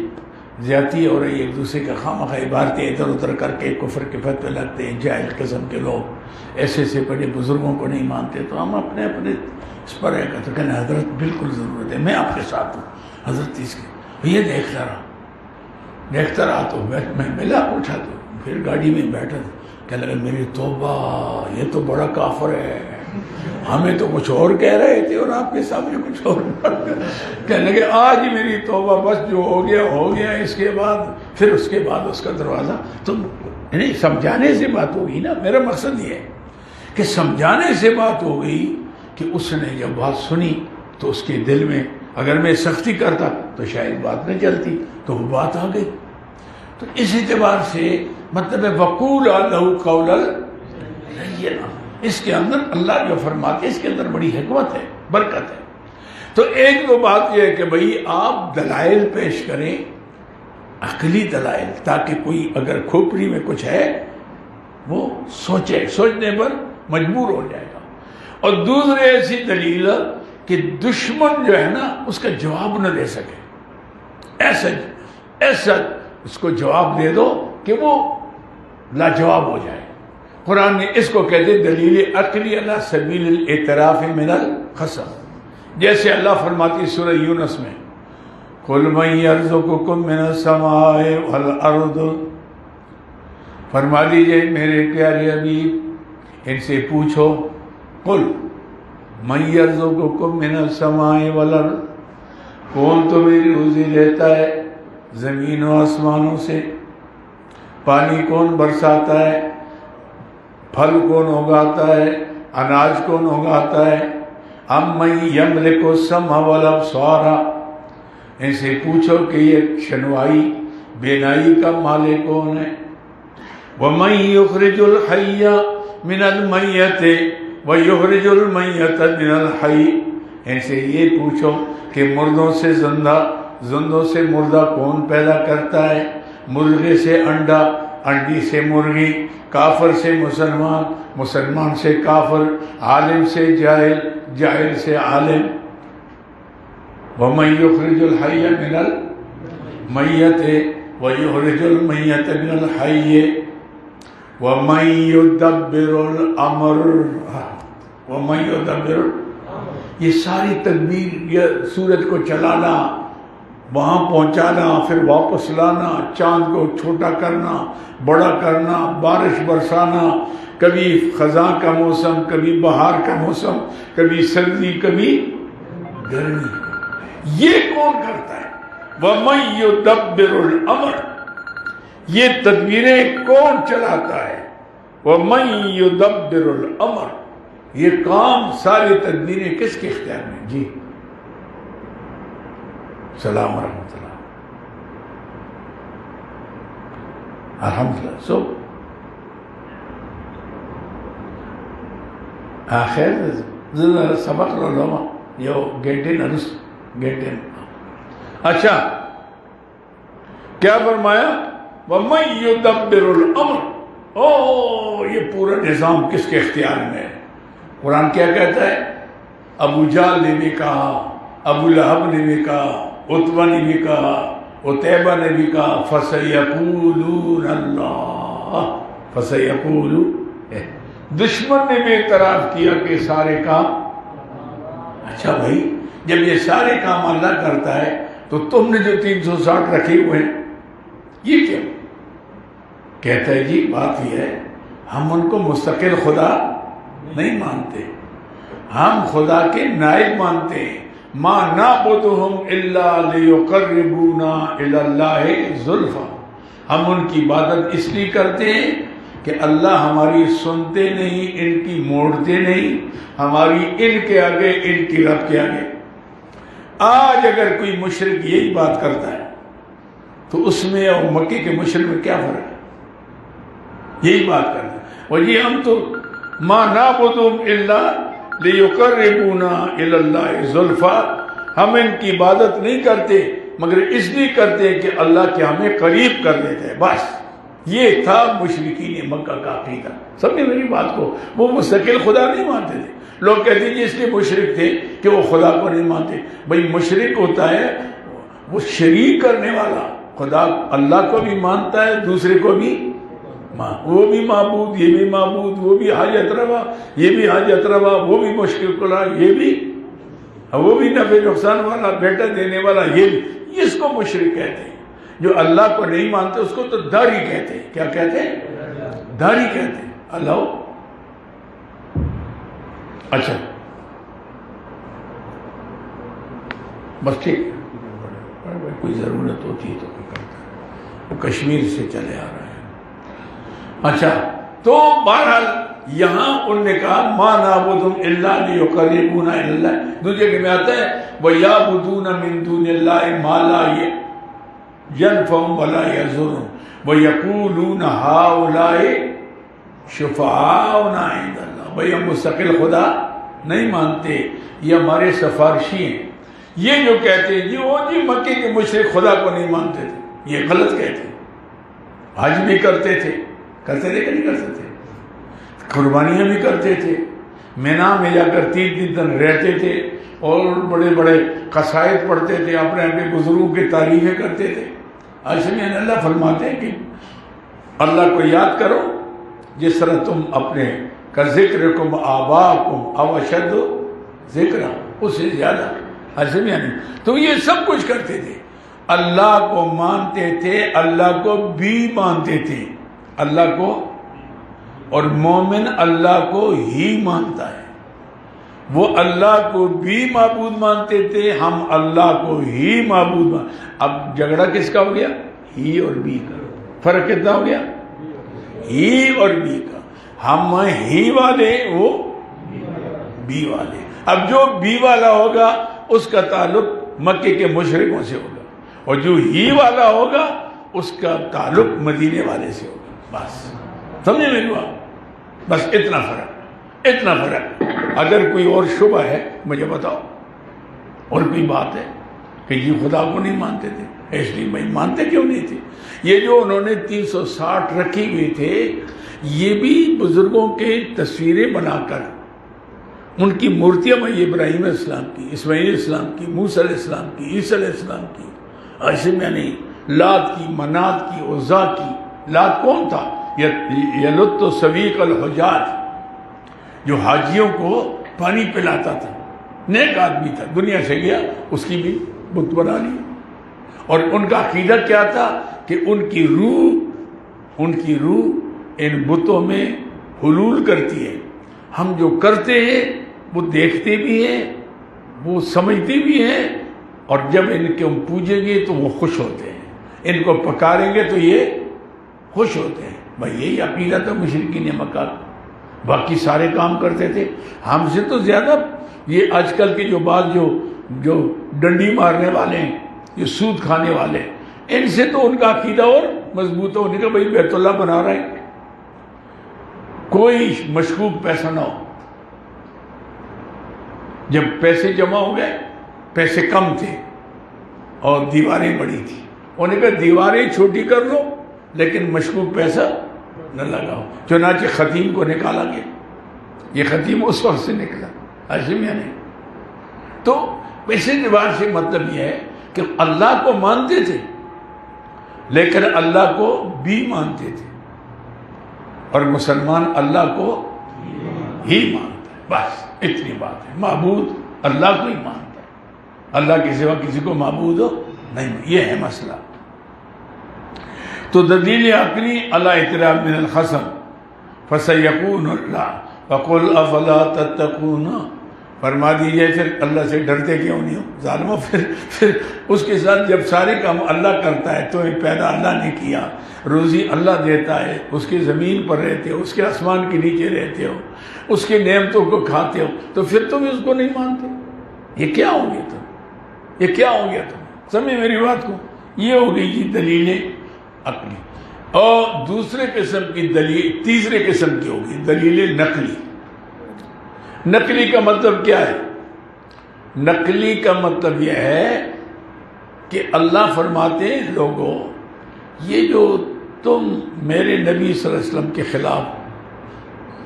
A: زیادتی ہو رہی ہے، ایک دوسرے کا خواہ عبارتیں ادھر ادھر کر کے کفر کے فتوے لگتے ہیں، جاہل قسم کے لوگ ایسے سے بڑے بزرگوں کو نہیں مانتے، تو ہم اپنے اس پر ہے تو کہنا حضرت بالکل ضرورت ہے، میں آپ کے ساتھ ہوں حضرت۔ اس کے یہ دیکھتا رہا تو میں ملا، اٹھا تو پھر گاڑی میں بیٹھا، کہنے لگا میری توبہ، یہ تو بڑا کافر ہے، ہمیں تو کچھ اور کہہ رہے تھے اور آپ کے سامنے کچھ اور کہنے لگے آج میری توبہ، بس جو ہو گیا، اس کے بعد پھر اس کے بعد اس کا دروازہ تو نہیں، سمجھانے سے بات ہوگی نا، میرا مقصد یہ ہے کہ سمجھانے سے بات ہو گئی کہ اس نے جب بات سنی تو اس کے دل میں اگر میں سختی کرتا تو شاید بات نہ چلتی، تو وہ بات آ گئی۔ تو اس اعتبار سے مطلب ہے وقول لہو قولا لینا، اس کے اندر اللہ جو فرماتے اس کے اندر بڑی حکمت ہے، برکت ہے۔ تو ایک دو بات یہ ہے کہ بھئی آپ دلائل پیش کریں، عقلی دلائل، تاکہ کوئی اگر کھوپڑی میں کچھ ہے وہ سوچنے پر مجبور ہو جائے گا، اور دوسرے ایسی دلیل کہ دشمن جو ہے نا اس کا جواب نہ دے سکے، ایسا اس کو جواب دے دو کہ وہ لاجواب ہو جائے۔ قرآن نے اس کو کہتے دلیل عقلی علی سبیل الاعتراف من الخصم، جیسے اللہ فرماتی سورہ یونس میں قل من یرزقکم من السماء والارض، فرما دیجئے میرے پیارے حبیب ان سے پوچھو، قل من یرزقکم من السماء والارض، کون تمہیں روزی لیتا ہے زمین و آسمانوں سے، پانی کون برساتا ہے، پھل کون اگاتا ہے، اناج کون اگاتا ہے، ام من یملک السمع والابصار، ان سے پوچھو کہ یہ شنوائی بینائی کا مالک کون ہے، ومن یخرج الحی من المیت ویخرج المیت من الحی، ان سے یہ پوچھو کہ مردوں سے زندوں سے مردہ کون پیدا کرتا ہے، مرغے سے انڈا انڈی سے مرغی، کافر سے مسلمان، مسلمان سے کافر، عالم سے جاہل، جاہل سے عالم. وَمَن يُخْرِجُ الْحَيَّ مِنَ الْمَيِّتِ وَيُخْرِجُ الْمَيِّتَ مِنَ الْحَيِّ وَمَن يُدَبِّرُ الْأَمْرَ وَمَن يُدَبِّرُ. یہ ساری تدبیر، یہ سورج کو چلانا، وہاں پہنچانا، پھر واپس لانا، چاند کو چھوٹا کرنا، بڑا کرنا، بارش برسانا، کبھی خزاں کا موسم، کبھی بہار کا موسم، کبھی سردی، کبھی گرمی. یہ کون کرتا ہے؟ وَمَن يُدَبِّرُ الْأَمْرَ. یہ تدبیریں کون چلاتا ہے؟ وَمَن يُدَبِّرُ الْأَمْرَ. یہ کام، ساری تدبیریں کس کے اختیار میں؟ جی سلام ورحمۃ اللہ. الحمدللہ. خیر سبق لو یہ گینٹے نرس گینٹے. اچھا کیا فرمایا؟ وَمَن يُدَبِّرُ الْأَمْرَ. یہ پورا نظام کس کے اختیار میں ہے؟ قرآن کیا کہتا ہے؟ ابو جہل نے بھی کہا، ابو لہب نے بھی کہا، عتبہ نے بھی کہا، عتیبہ نے بھی کہا فَسَيَقُولُونَ اللَّهُ. فَسَيَقُولُونَ. دشمن نے بھی اعتراف کیا کہ سارے کام. اچھا بھائی، جب یہ سارے کام اللہ کرتا ہے تو تم نے جو 360 رکھے ہوئے ہیں یہ کیا؟ کہتا ہے جی بات یہ ہے، ہم ان کو مستقل خدا نہیں مانتے، ہم خدا کے نائب مانتے ہیں. ما نعبدہم الا لیقربونا الی اللہ زلفیٰ. ہم ان کی عبادت اس لیے کرتے ہیں کہ اللہ ہماری سنتے نہیں، ان کی موڑتے نہیں، ہماری ان کے آگے، ان کی رب کے آگے. آج اگر کوئی مشرک یہی بات کرتا ہے تو اس میں اور مکے کے مشرک میں کیا فرق ہے؟ یہی بات کرتا ہے. اور یہ ہم تو ما نعبدہم الا لیقربونا الی اللہ زلفیٰ. ہم ان کی عبادت نہیں کرتے مگر اس لیے کرتے ہیں کہ اللہ کے ہمیں قریب کر دیتے ہیں. بس یہ تھا مشرکین مکہ کا عقیدہ. سمجھے میری بات کو؟ وہ مستقل خدا نہیں مانتے تھے. لوگ کہتے ہیں اس لیے مشرک تھے کہ وہ خدا کو نہیں مانتے. بھئی مشرک ہوتا ہے وہ شریک کرنے والا. خدا اللہ کو بھی مانتا ہے، دوسرے کو بھی وہ بھی معبود، یہ بھی معبود، وہ بھی حاجت روا، یہ بھی حاجت روا، وہ بھی مشکل کلا، یہ بھی، وہ بھی نفع نقصان والا، بیٹا دینے والا، یہ بھی. اس کو مشرک کہتے ہیں. جو اللہ کو نہیں مانتے اس کو تو داری کہتے ہیں. کیا کہتے ہیں؟ داری کہتے ہیں. اللہ. اچھا بس ٹھیک، کوئی ضرورت ہوتی ہے تو کوئی کرتا ہے. وہ کشمیر سے چلے آ رہے ہیں. اچھا تو بہرحال یہاں ان نے کہا ما نعبدہم الا لیقربونا الی اللہ. دوسرے جگہ میں آتا ہے وَيَعْبُدُونَ مِن دُونِ اللَّهِ مَا لَا يَنفَعُهُمْ وَلَا يَضُرُّهُمْ وَيَقُولُونَ هَؤُلَاءِ شُفَعَاؤُنَا عِندَ اللَّهِ. بھئی ہم مستقل خدا نہیں مانتے، یہ ہمارے سفارشی ہیں. یہ جو کہتے ہیں جی وہ جی مکے کے مشرک خدا کو نہیں مانتے تھے، یہ غلط کہتے ہیں. حج بھی کرتے تھے، کرتے تھے کہ نہیں کرتے تھے؟ قربانیاں بھی کرتے تھے، مینا میں جا کر 3 دن رہتے تھے اور بڑے بڑے قصائد پڑھتے تھے، اپنے اپنے بزرگوں کی تعریفیں کرتے تھے. میں اللہ فرماتے ہیں کہ اللہ کو یاد کرو جس طرح تم اپنے کا ذکرکم آباکم او اشد ذکرا، اس سے زیادہ. تو یہ سب کچھ کرتے تھے. اللہ کو مانتے تھے، اللہ کو بھی مانتے تھے. اللہ کو، اور مومن اللہ کو ہی مانتا ہے. وہ اللہ کو بھی معبود مانتے تھے، ہم اللہ کو ہی معبود مانتے. اب جھگڑا کس کا ہو گیا؟ ہی اور بی کا. فرق کتنا ہو گیا؟ ہی اور بی کا. ہم ہی والے، وہ بی والے. اب جو بی والا ہوگا اس کا تعلق مکے کے مشرکوں سے ہوگا، اور جو ہی والا ہوگا اس کا تعلق مدینے والے سے ہوگا. بس سمجھے میری بات؟ بس اتنا فرق، اتنا فرق. اگر کوئی اور شبہ ہے مجھے بتاؤ، اور کوئی بات ہے کہ یہ خدا کو نہیں مانتے تھے، اس لیے بھائی مانتے کیوں نہیں تھے؟ یہ جو انہوں نے 360 رکھی ہوئی تھے، یہ بھی بزرگوں کے تصویریں بنا کر ان کی مورتیاں بھائی ابراہیم علیہ السلام کی، اسماعیل علیہ السلام کی، موسیٰ علیہ السلام کی، عیسیٰ علیہ السلام کی، ایسے میں نہیں، لات کی، منات کی، عزا کی۔ لات کون تھا؟ یلت سویق الحجاج، جو حاجیوں کو پانی پلاتا تھا، نیک آدمی تھا، دنیا سے گیا، اس کی بھی بت بنا لی۔ اور ان کا عقیدہ کیا تھا کہ ان کی روح ان بتوں میں حلول کرتی ہے، ہم جو کرتے ہیں وہ دیکھتے بھی ہیں، وہ سمجھتے بھی ہیں، اور جب ان کو ہم پوجیں گے تو وہ خوش ہوتے ہیں، ان کو پکاریں گے تو یہ خوش ہوتے ہیں۔ بھائی یہی عقیدہ تھا مشرکین مکہ، باقی سارے کام کرتے تھے۔ ہم سے تو زیادہ یہ آج کل کے جو بعض جو ڈنڈی مارنے والے ہیں، یہ سود کھانے والے، ان سے تو ان کا عقیدہ اور مضبوط ہونے کا، بھائی بیت اللہ بنا رہے ہیں، کوئی مشکوک پیسہ نہ ہو۔ جب پیسے جمع ہو گئے، پیسے کم تھے اور دیواریں بڑی تھی، انہوں نے کہا دیواریں چھوٹی کر لو لیکن مشکوک پیسہ نہ لگاؤ، چنانچہ خطیم کو نکالا گیا۔ یہ خطیم اس وقت سے نکلا، ایسے میں نہیں۔ تو پیسے دیوار سے مطلب یہ ہے کہ اللہ کو مانتے تھے لیکن اللہ کو بھی مانتے تھے، اور مسلمان اللہ کو ہی مانتا ہے، بس اتنی بات ہے۔ معبود اللہ کو ہی مانتا ہے، اللہ کے سوا کسی کو معبود ہو نہیں، یہ ہے مسئلہ۔ تو دلیل عقلی علی اعتراف من الخصم فسیقون اللہ فقل افلا تتقون، فرما دیجئے پھر اللہ سے ڈرتے کیوں نہیں ہو ظالموں؟ پھر اس کے ساتھ جب سارے کام اللہ کرتا ہے، تو پیدا اللہ نے کیا، روزی اللہ دیتا ہے، اس کی زمین پر رہتے ہو، اس کے آسمان کے نیچے رہتے ہو، اس کے نعمتوں کو کھاتے ہو، تو پھر تم اس کو نہیں مانتے؟ یہ کیا ہو گیا تم؟ یہ کیا ہو گیا تم؟ سمجھے میری بات کو؟ یہ ہو گئی جی دلیل عقلی۔ اور دوسرے قسم کی دلیل، تیسرے قسم کی ہوگی دلیل نقلی۔ نقلی کا مطلب کیا ہے؟ نقلی کا مطلب یہ ہے کہ اللہ فرماتے ہیں لوگوں، یہ جو تم میرے نبی صلی اللہ علیہ وسلم کے خلاف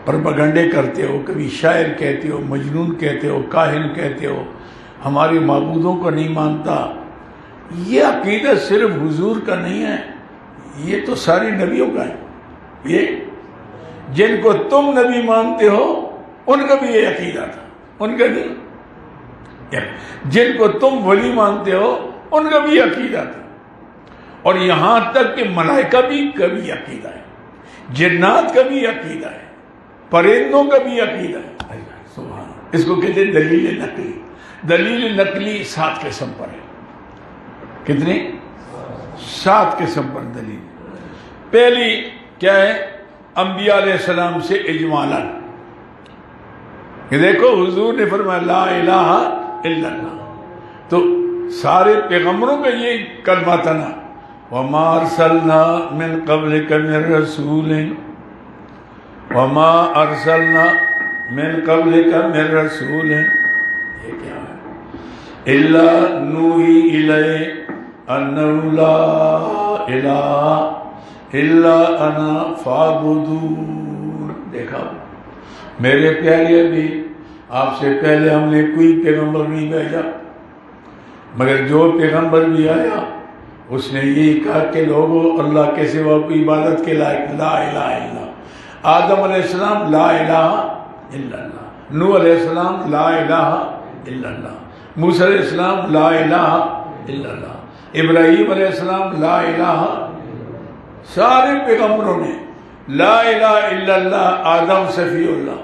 A: پروپیگنڈے کرتے ہو، کبھی شاعر کہتے ہو، مجنون کہتے ہو، کاہن کہتے ہو، ہمارے معبودوں کو نہیں مانتا، یہ عقیدہ صرف حضور کا نہیں ہے، یہ تو سارے نبیوں کا ہے۔ یہ جن کو تم نبی مانتے ہو ان کا بھی یہ عقیدہ تھا، ان کا نہیں۔ جن کو تم ولی مانتے ہو ان کا بھی عقیدہ تھا، اور یہاں تک کہ ملائکہ بھی کا بھی عقیدہ ہے، جنات کا بھی عقیدہ ہے، پرندوں کا بھی عقیدہ ہے۔ سبحان، اس کو کہتے ہیں دلیل نقلی۔ دلیل نقلی 7 قسم پر ہے۔ کتنے؟ 7 قسم پر دلیل۔ پہلی کیا ہے؟ انبیاء علیہ السلام سے اجمالاً، کہ دیکھو حضور نے فرمایا لا الہ الا اللہ، تو سارے پیغمبروں کا یہ کلمہ تھا نا، وما ارسلنا من قبلک من رسول، وما ارسلنا من قبلک من رسول، یہ کیا ہے؟ الا نوحی الیہ انہ لا الہ الا انا فاعبدون۔ دیکھا میرے پیارے، بھی آپ سے پہلے ہم نے کوئی پیغمبر نہیں بھیجا، مگر جو پیغمبر بھی آیا اس نے یہی کہا کہ لوگوں اللہ کے سوا کوئی عبادت کے لائق لا الہ الا اللہ۔ آدم علیہ السلام لا الہ الا اللہ، نوح علیہ السلام لا الہ الا اللہ، موسیٰ علیہ السلام لا الہ الا اللہ، ابراہیم علیہ السلام لا الہ، سارے پیغمبروں نے لا الہ الا اللہ۔ آدم صفی اللہ،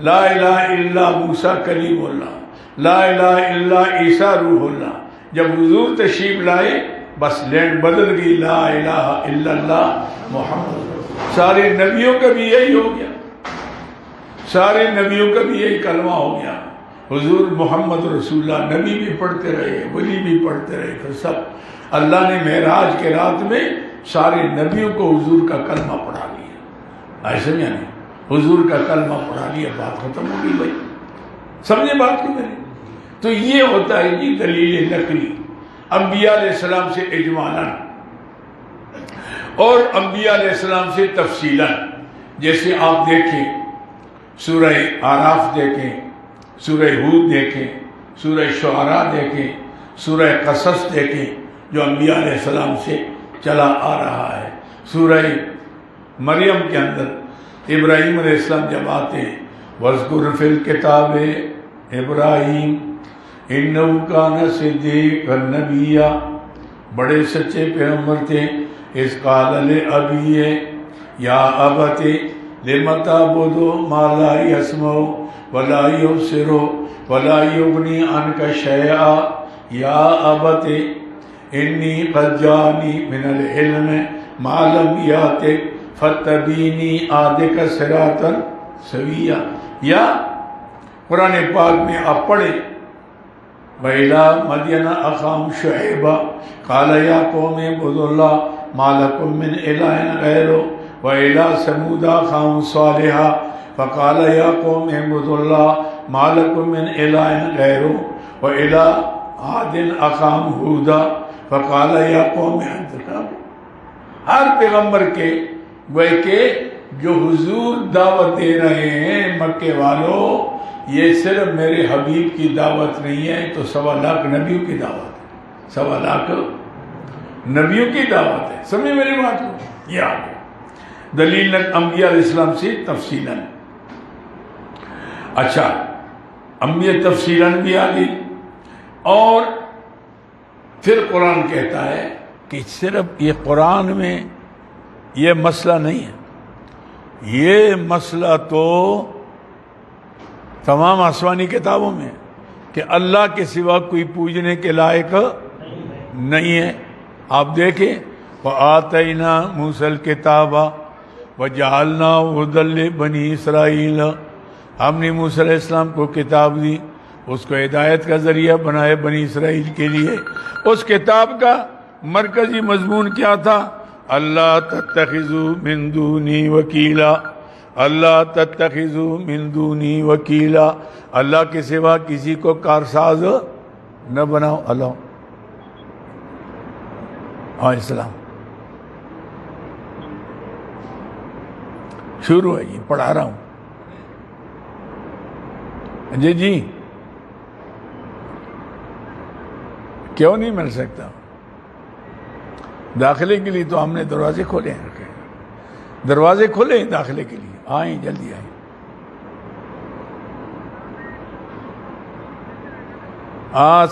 A: لا الہ الا موسیٰ کلیم اللہ، لا الہ الا عیسیٰ روح اللہ۔ جب حضور تشریف لائے بس لینڈ بدل گئی، لا الہ الا اللہ محمد۔ سارے نبیوں کا بھی یہی ہو گیا، سارے نبیوں کا بھی یہی کلمہ ہو گیا، حضور محمد رسول اللہ۔ نبی بھی پڑھتے رہے، ولی بھی پڑھتے رہے، پھر سب اللہ نے معراج کے رات میں سارے نبیوں کو حضور کا کلمہ پڑھا لیا، ایسے میں نہیں، حضور کا کلمہ پڑھا لیا، بات ختم ہو گئی۔ بھائی سمجھے بات کو میری؟ تو یہ ہوتا ہے جی دلیل نقلی۔ انبیاء علیہ السلام سے اجمالاً اور انبیاء علیہ السلام سے تفصیلاً. جیسے آپ دیکھیں سورہ آراف دیکھیں، سورہ ہود دیکھیں، سورہ شعراء دیکھیں، سورہ قصص دیکھیں جو انبیاء علیہ السلام سے چلا آ رہا ہے. سورہ مریم کے اندر ابراہیم علیہ السلام جب آتے ہیں وَاذْكُرْ فِي الْكِتَابِ ابراہیم اِنَّهُ كَانَ صِدِّيقًا نَبِيًّا، بڑے سچے پیغمبر تھے. اِذْ قَالَ لِأَبِيهِ یا ابت لم تعبد ما لا يسمع ولا يبصر ولا يغني عنك شيئا یا ابت انی قد جاءنی من العلم ما لم یاتک فاتبعنی اهدک صراطا سویا. یا قرآن پاک میں آپ پڑھیں وَإِلَىٰ مَدْيَنَ أَخَاهُمْ شُعَيْبًا قَالَ يَا قَوْمِ اعْبُدُوا اللَّهَ مَا لَكُم مِّنْ إِلَٰهٍ غَيْرُهُ وَإِلَىٰ ثَمُودَ أَخَاهُمْ صَالِحًا فَقَالَ يَا قَوْمِ اعْبُدُوا اللَّهَ مَا لَكُم مِّنْ إِلَٰهٍ غَيْرُهُ وَإِلَىٰ عَادٍ أَخَاهُمْ هُودًا فَقَالَ يَا قَوْمِ اعْبُدُوا. ہر پیغمبر کے وہ کہ جو حضور دعوت دے رہے ہیں مکے والوں، یہ صرف میرے حبیب کی دعوت نہیں ہے، تو 1.25 لاکھ نبیوں کی دعوت ہے. 1.25 لاکھ نبیوں کی دعوت ہے. سمجھے میری بات کو؟ یہ آگے دلیل انبیاء علیہ السلام سے تفصیلاً. اچھا، انبیاء تفصیلاً بھی آ گئی. اور پھر قرآن کہتا ہے کہ صرف یہ قرآن میں یہ مسئلہ نہیں ہے، یہ مسئلہ تو تمام آسمانی کتابوں میں کہ اللہ کے سوا کوئی پوجنے کے لائق نہیں ہے. آپ دیکھیں وَآتَيْنَا مُوسَى الْكِتَابَ وَجَعَلْنَاهُ هُدًى لِبَنِي إِسْرَائِيلَ، ہم نے موسیٰ علیہ السلام کو کتاب دی، اس کو ہدایت کا ذریعہ بنائے بنی اسرائیل کے لیے. اس کتاب کا مرکزی مضمون کیا تھا؟ اللہ تتخذوا من دونی وکیلا، اللہ تتخذوا من دونی وکیلا، اللہ کے سوا کسی کو کارساز نہ بناؤ. اللہ علیہ السلام شروع ہے، یہ پڑھا رہا ہوں. جی کیوں نہیں مل سکتا؟ داخلے کے لیے تو ہم نے دروازے کھولے ہیں، رکھے دروازے کھولے ہیں داخلے کے لیے. آئیں جلدی آئیں.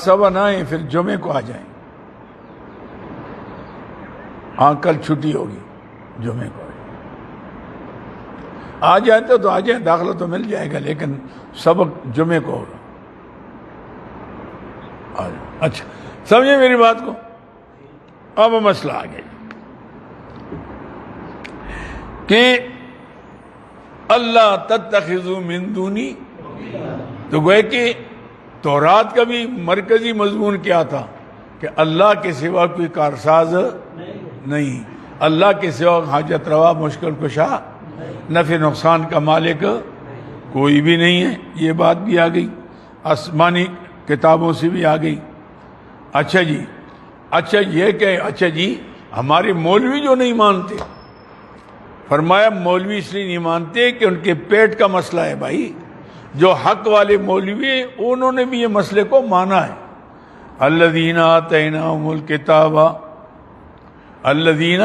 A: صبح نہ آئیں پھر جمعے کو آ جائیں. کل چھٹی ہوگی، جمعے کو آ جائیں تو آ جائیں، داخلہ تو مل جائے گا، لیکن سبق جمعے کو ہوگا. اچھا سمجھے میری بات کو؟ اب مسئلہ آ گیا کہ اللہ تتخذوا من دونی، تو گوئے کہ تورات کا بھی مرکزی مضمون کیا تھا کہ اللہ کے سوا کوئی کارساز نہیں، اللہ کے سوا حاجت روا مشکل کشا نفع نقصان کا مالک کوئی بھی نہیں ہے. یہ بات بھی آ گئی، آسمانی کتابوں سے بھی آ گئی. اچھا جی، اچھا یہ کہ اچھا جی ہمارے مولوی جو نہیں مانتے، فرمایا مولوی اس لیے نہیں مانتے کہ ان کے پیٹ کا مسئلہ ہے. بھائی جو حق والے مولوی ہیں انہوں نے بھی یہ مسئلے کو مانا ہے. الذین آتیناہم الکتاب، الذین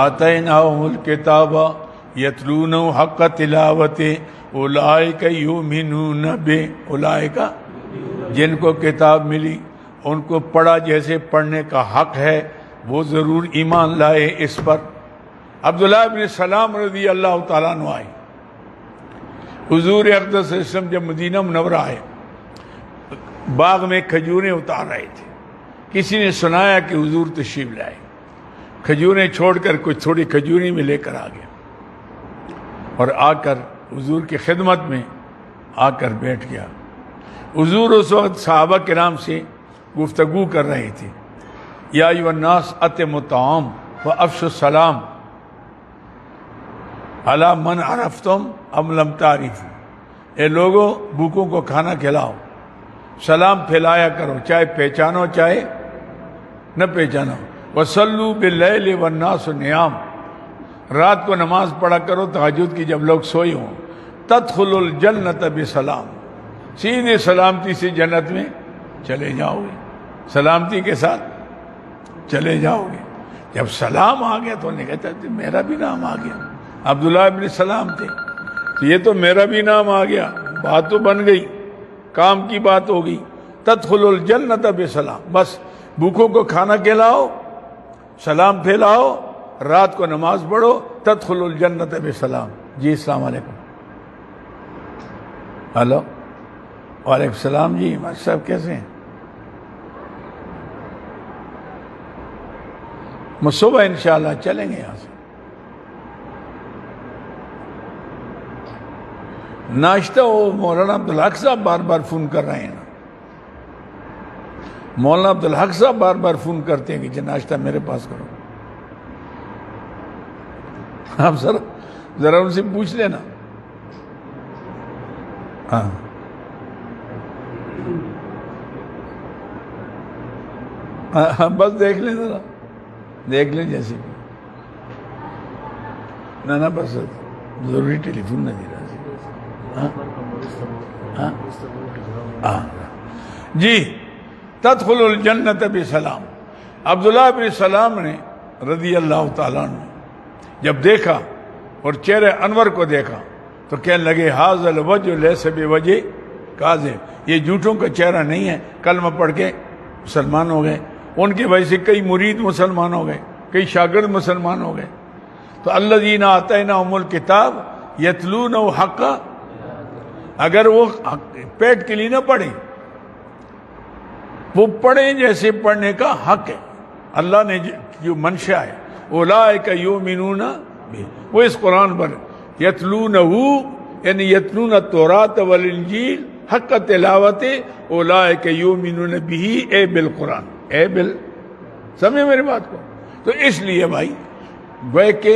A: آتیناہم الکتاب یتلونہ حق تلاوت اولئک یؤمنون بہ، اولئک جن کو کتاب ملی ان کو پڑھا جیسے پڑھنے کا حق ہے، وہ ضرور ایمان لائے اس پر. عبداللہ بن سلام رضی اللہ تعالیٰ عنہ آئے، حضور اقدس صلی اللہ علیہ وسلم جب مدینہ منورہ آئے، باغ میں کھجوریں اتار رہے تھے. کسی نے سنایا کہ حضور تشریف لائے، کھجوریں چھوڑ کر کچھ تھوڑی کھجوریں میں لے کر آ گئے اور آ کر حضور کی خدمت میں آ کر بیٹھ گیا. حضور اس وقت صحابہ کرام سے گفتگو کر رہے تھے. یا ایھا الناس اطعموا الطعام وافشوا السلام علی من عرفتم ام لم تعرفوا، اے لوگوں بھوکوں کو کھانا کھلاؤ، سلام پھیلایا کرو، چاہے پہچانو چاہے نہ پہچانا. وَصَلُّوا بِاللَّيْلِ وَالنَّاسُ نِيَامٌ, رات کو نماز پڑھا کرو تہجد کی جب لوگ سوئے ہوں. تَدْخُلُوا الْجَنَّةَ بِسَلَامٍ, سیدھے سلامتی سے جنت میں چلے جاؤ گے, سلامتی کے ساتھ چلے جاؤ گے. جب سلام آ گیا تو انہوں نے کہا میرا بھی نام آ گیا, عبداللہ ابن سلام تھے, تو یہ تو میرا بھی نام آ گیا, بات تو بن گئی, کام کی بات ہو گئی. تدخلوا الجنت بسلام, بس بھوکوں کو کھانا کھلاؤ, سلام پھیلاؤ, رات کو نماز پڑھو, تدخلوا الجنت بسلام. جی السلام علیکم. ہلو, وعلیکم السلام. جی ماشاء صاحب کیسے ہیں؟ صبح انشاءاللہ چلیں گے یہاں سے. ناشتہ وہ مولانا عبدالحق صاحب بار بار فون کر رہے ہیں نا, مولانا عبدالحق صاحب بار بار فون کرتے ہیں کہ جی ناشتہ میرے پاس کرو. آپ ذرا ان سے پوچھ لینا. ہاں بس دیکھ لیں, ذرا دیکھ لیں جیسے بھی. نہ بس ضروری ٹیلی فون نہ دے رہا. جی تدخل الجنت بسلام. عبداللہ بن سلام نے رضی اللہ تعالیٰ عنہ جب دیکھا اور چہرے انور کو دیکھا تو کہنے لگے ھذا الوجه لیس بوجه کاذب, یہ جھوٹوں کا چہرہ نہیں ہے. کلمہ پڑھ کے مسلمان ہو گئے, ان کی وجہ سے کئی مرید مسلمان ہو گئے, کئی شاگرد مسلمان ہو گئے. تو الذین آتیناھم الکتاب یتلونہ حق, اگر وہ پیٹ کے لیے نہ پڑھیں, وہ پڑھیں جیسے پڑھنے کا حق ہے, اللہ نے جو منشا ہے. اولئک یؤمنون بہ, وہ اس قرآن پر یتلونہ یعنی یتلون التوراۃ والانجیل حق تلاوت اولئک یؤمنون بہ اے بالقرآن, اے سمجھے میری بات کو. تو اس لیے بھائی گوئے کہ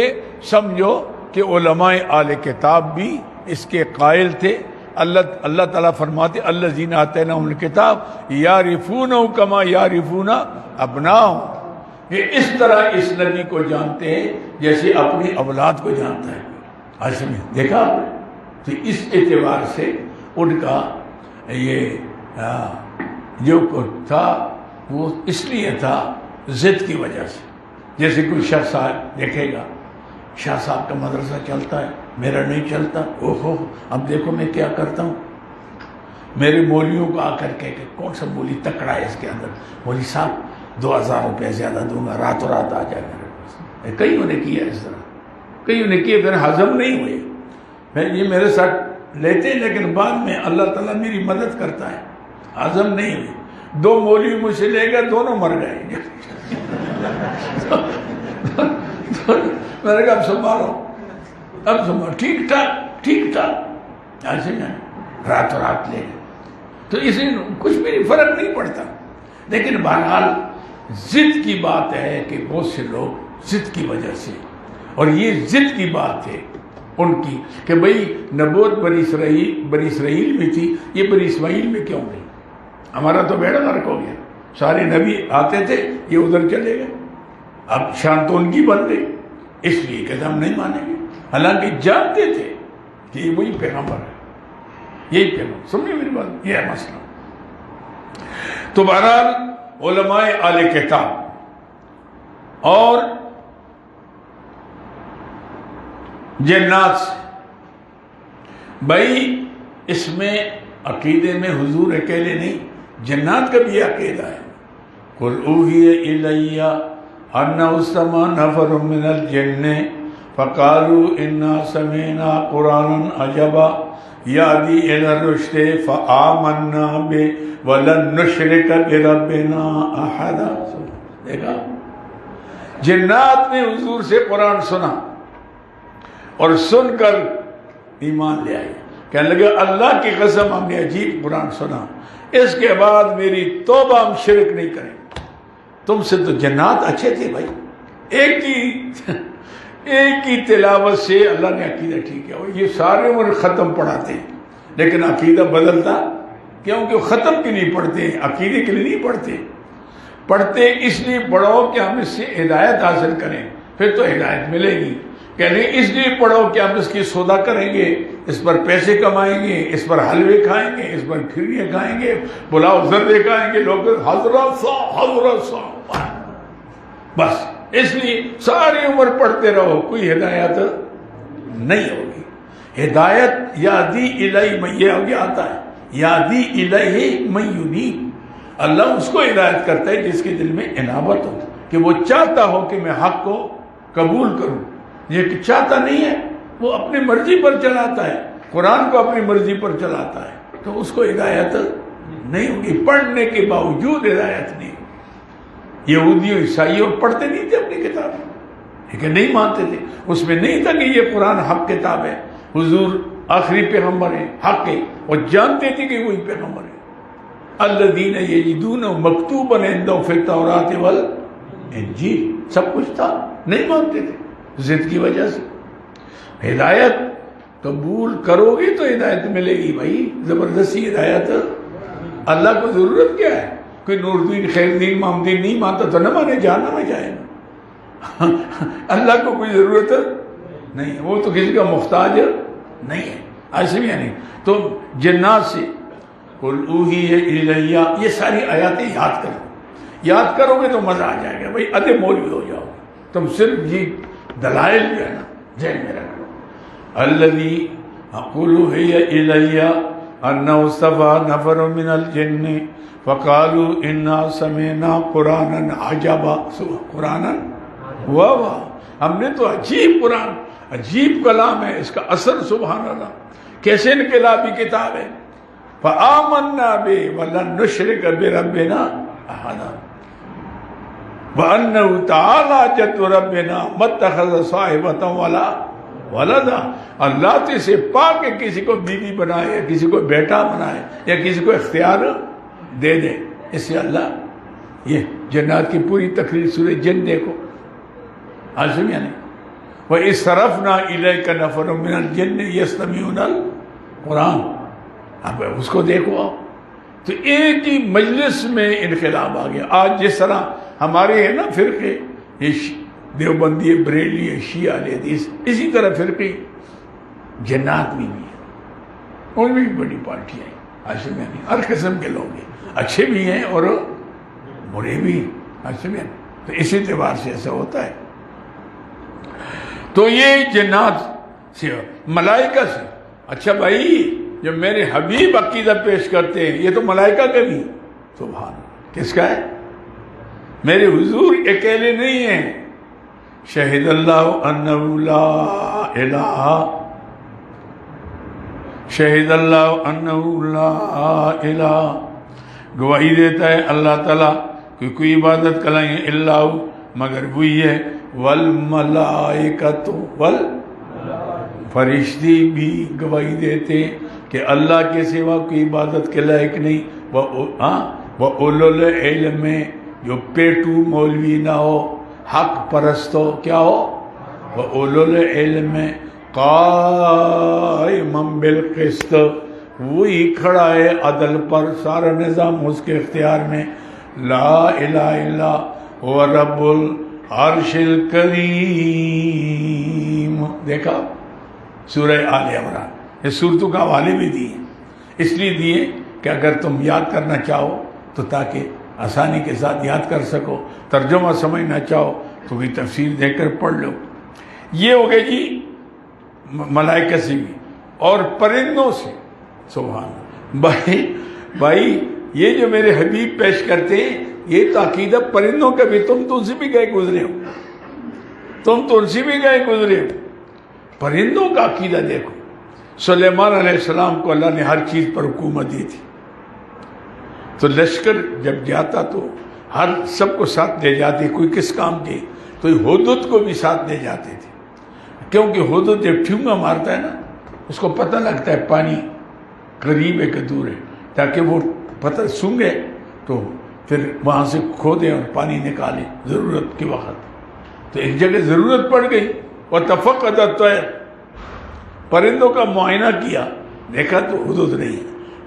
A: سمجھو کہ علماء اہل کتاب بھی اس کے قائل تھے. اللہ تعالیٰ فرماتے الذین آتیناھم الکتاب یعرفونہ کما یعرفون ابناءہم, یہ اس طرح اس نبی کو جانتے ہیں جیسے اپنی اولاد کو جانتا ہے. آج میں دیکھا آپ نے, تو اس اعتبار سے ان کا یہ جو تھا وہ اس لیے تھا ضد کی وجہ سے. جیسے کوئی شاہ صاحب دیکھے گا شاہ صاحب کا مدرسہ چلتا ہے, میرا نہیں چلتا, اوہو اب دیکھو میں کیا کرتا ہوں. میرے مولیوں کو آ کر کے کہ کون سا مولی تکڑا ہے اس کے اندر, مولی صاحب 2000 روپے زیادہ دوں گا, راتوں رات آ جائے میرے پاس. کئیوں نے کیا اس طرح, کئیوں نے کیے, پھر ہضم نہیں ہوئے. میں یہ میرے ساتھ لیتے ہیں لیکن بعد میں اللہ تعالیٰ میری مدد کرتا ہے, ہضم نہیں ہوئی. 2 مولوی مجھ سے لے گئے, دونوں مر گئے. میں نے کہا اب سنبھالو, ٹھیک ٹھاک ایسے جائیں, راتوں رات لے گئے. تو اسے کچھ بھی فرق نہیں پڑتا. لیکن بہرحال ضد کی بات ہے کہ بہت سے لوگ ضد کی وجہ سے, اور یہ ضد کی بات ہے ان کی کہ بھئی نبوت بنی اسرائیل میں تھی, یہ بنی اسماعیل میں کیوں نہیں؟ ہمارا تو بیڑا غرق ہو گیا. سارے نبی آتے تھے, یہ ادھر چلے گئے, اب شان تو ان کی بن گئی, اس لیے کہ ہم نہیں مانیں گے. حالانکہ جانتے تھے کہ یہ وہی پیغمبر ہے, یہی پیغمبر. سمجھے میری بات, یہ ہے مسئلہ. تو بہرحال علماء اہل کتاب اور جنات سے, بھائی اس میں عقیدے میں حضور اکیلے نہیں, جنات کا بھی عقیدہ ہے. قل اوحی الی انہ استمع نفر من الجن فقالوا انا سمعنا قرآنا عجبا یہدی الی الرشد فآمنا بہ ولن نشرک بربنا احدا. دیکھا, جنات نے حضور سے قرآن سنا اور سن کر ایمان لے آئے. کہنے لگے اللہ کی قسم ہم نے عجیب قرآن سنا, اس کے بعد میری توبہ ہم شرک نہیں کریں. تم سے تو جنات اچھے تھے بھائی, ایک کی تلاوت سے اللہ نے عقیدہ ٹھیک ہے. یہ سارے عمر ختم پڑھاتے ہیں لیکن عقیدہ بدلتا کیونکہ وہ ختم کے لیے پڑھتے ہیں, عقیدے کے لیے نہیں پڑھتے. پڑھتے اس لیے پڑھو کہ ہم اس سے ہدایت حاصل کریں، پھر تو ہدایت ملے گی. کہنے اس لیے پڑھو کہ ہم اس کی سودا کریں گے، اس پر پیسے کمائیں گے، اس پر حلوے کھائیں گے، اس پر کھیریاں کھائیں گے، پلاؤ زردے کھائیں گے، لوگ حضرت سو بس اس لیے ساری عمر پڑھتے رہو، کوئی ہدایت نہیں ہوگی. ہدایت یادی الہی من، یہ آگے آتا ہے یادی الہی من ینیب، اللہ اس کو ہدایت کرتا ہے جس کے دل میں انابت ہو، کہ وہ چاہتا ہو کہ میں حق کو قبول کروں. یہ کہ چاہتا نہیں ہے، وہ اپنی مرضی پر چلاتا ہے، قرآن کو اپنی مرضی پر چلاتا ہے، تو اس کو ہدایت نہیں ہوگی. پڑھنے کے باوجود ہدایت نہیں. یہودیوں عیسائیوں پڑھتے نہیں تھے اپنی کتاب، لیکن نہیں مانتے تھے. اس میں نہیں تھا کہ یہ قرآن حق کتاب ہے، حضور آخری پیغمبر ہیں، حق ہے، اور جانتے تھے کہ وہی پیغمبر ہے. الذین یجدون مکتوبا عندهم فی التوراۃ والانجیل، سب کچھ تھا، نہیں مانتے تھے ضد کی وجہ سے. ہدایت قبول کرو گے تو ہدایت ملے گی بھائی. زبردستی ہدایت اللہ کو ضرورت کیا ہے؟ کوئی نور الدین خیر الدین محمد الدین نہیں مانتا تو نہ مانے، جہنم میں جائے نا. اللہ کو کوئی ضرورت نہیں، وہ تو کسی کا محتاج نہیں ہے. ایسے بھی نہیں. تو جنات سے قل اوحی الیہ، یہ ساری آیاتیں یاد کرو، یاد کرو گے تو مزہ آ جائے گا بھائی. ادھے مولوی ہو جاؤ تم. صرف یہ دلائل جو ہے نا ذہن میں رکھو. الذی قل اوحی الیہ انہ اصطفی نفر من الجن فقالوا انا سمعنا قرآنا عجبا. قرآن واہ واہ، ہم نے تو عجیب قرآن، عجیب کلام ہے، اس کا اثر سبحان اللہ، کیسے انقلابی کتاب ہے. فآمنا بہ ولن نشرک بربنا احدا وانہ تعالی جد ربنا ما اتخذ صاحبۃ ولا ولدا. اللہ تو اسے پاک کہ کسی کو بیوی بنائے یا کسی کو بیٹا بنائے یا کسی کو اختیار دے دے. اس سے اللہ، یہ جنات کی پوری تقریر سورہ جن دیکھو، عاصم یعنی وَإِذْ صَرَفْنَا إِلَيْكَ نَفَرٌ مِّنَ الْجِنِّ يَسْتَمِعُونَ الْقُرْآنَ. اب اس کو دیکھو آپ، تو ایک ہی مجلس میں انقلاب آ گیا. آج جس طرح ہمارے ہیں نا فرقے، یہ دیوبندی، بریلی، شیعہ حدیث، اسی طرح فرقے جنات میں بھی ہیں، ان میں بھی بڑی پارٹیاں ہیں. عاصم یعنی ہر قسم کے لوگ ہیں، اچھے بھی ہیں اور برے بھی ہیں. عاصم یعنی تو اسی اعتبار سے ایسا ہوتا ہے. تو یہ جنات سے، ملائکہ سے. اچھا بھائی، جب میرے حبیب عقیدہ پیش کرتے ہیں، یہ تو ملائکہ کا بھی سبحان اللہ. کس کا ہے؟ میرے حضور اکیلے نہیں ہیں. شہد اللہ انہ لا الہ، شہد اللہ انہ لا الہ، گواہی دیتا ہے اللہ تعالیٰ کہ کوئی عبادت کریں اللہ مگر وہی ہے. والملائکۃ فرشتے بھی گواہی دیتے کہ اللہ کے سوا کوئی عبادت کے لائق نہیں. وَأُولُو الْعِلْمِ، جو پیٹو مولوی نہ ہو، حق پرست ہو، کیا ہو؟ وَأُولُو الْعِلْمِ قائمًا بالقسط، وہی کھڑا ہے عدل پر، سارا نظام اس کے اختیار میں. لا الہ الا هو رب العرش الکریم. دیکھا سورہ آل عمران. اس صورتوں کا حوالے بھی دیے، اس لیے دیے کہ اگر تم یاد کرنا چاہو تو تاکہ آسانی کے ساتھ یاد کر سکو، ترجمہ سمجھنا چاہو تو بھی تفسیر دے کر پڑھ لو. یہ ہو گئے جی ملائکہ سے بھی، اور پرندوں سے. سبحان بھائی یہ جو میرے حبیب پیش کرتے ہیں، یہ تو عقیدہ پرندوں کا بھی. تم تو ان سے بھی گئے گزرے ہو، تم تو ان سے بھی گئے گزرے ہو. پرندوں کا عقیدہ دیکھو. سلیمان علیہ السلام کو اللہ نے ہر چیز پر حکومت دی تھی، تو لشکر جب جاتا تو ہر سب کو ساتھ لے جاتے. کوئی کس کام کے، تو ہدہد کو بھی ساتھ لے جاتے تھے، کیونکہ ہدہد جب ٹھونگا مارتا ہے نا، اس کو پتہ لگتا ہے پانی قریب ہے کہ دور ہے، تاکہ وہ پتہ سونگے تو پھر وہاں سے کھودیں اور پانی نکالیں ضرورت کے وقت. تو ایک جگہ ضرورت پڑ گئی، اور تفقد الطیر، پرندوں کا معائنہ کیا، دیکھا تو ہدہد نہیں.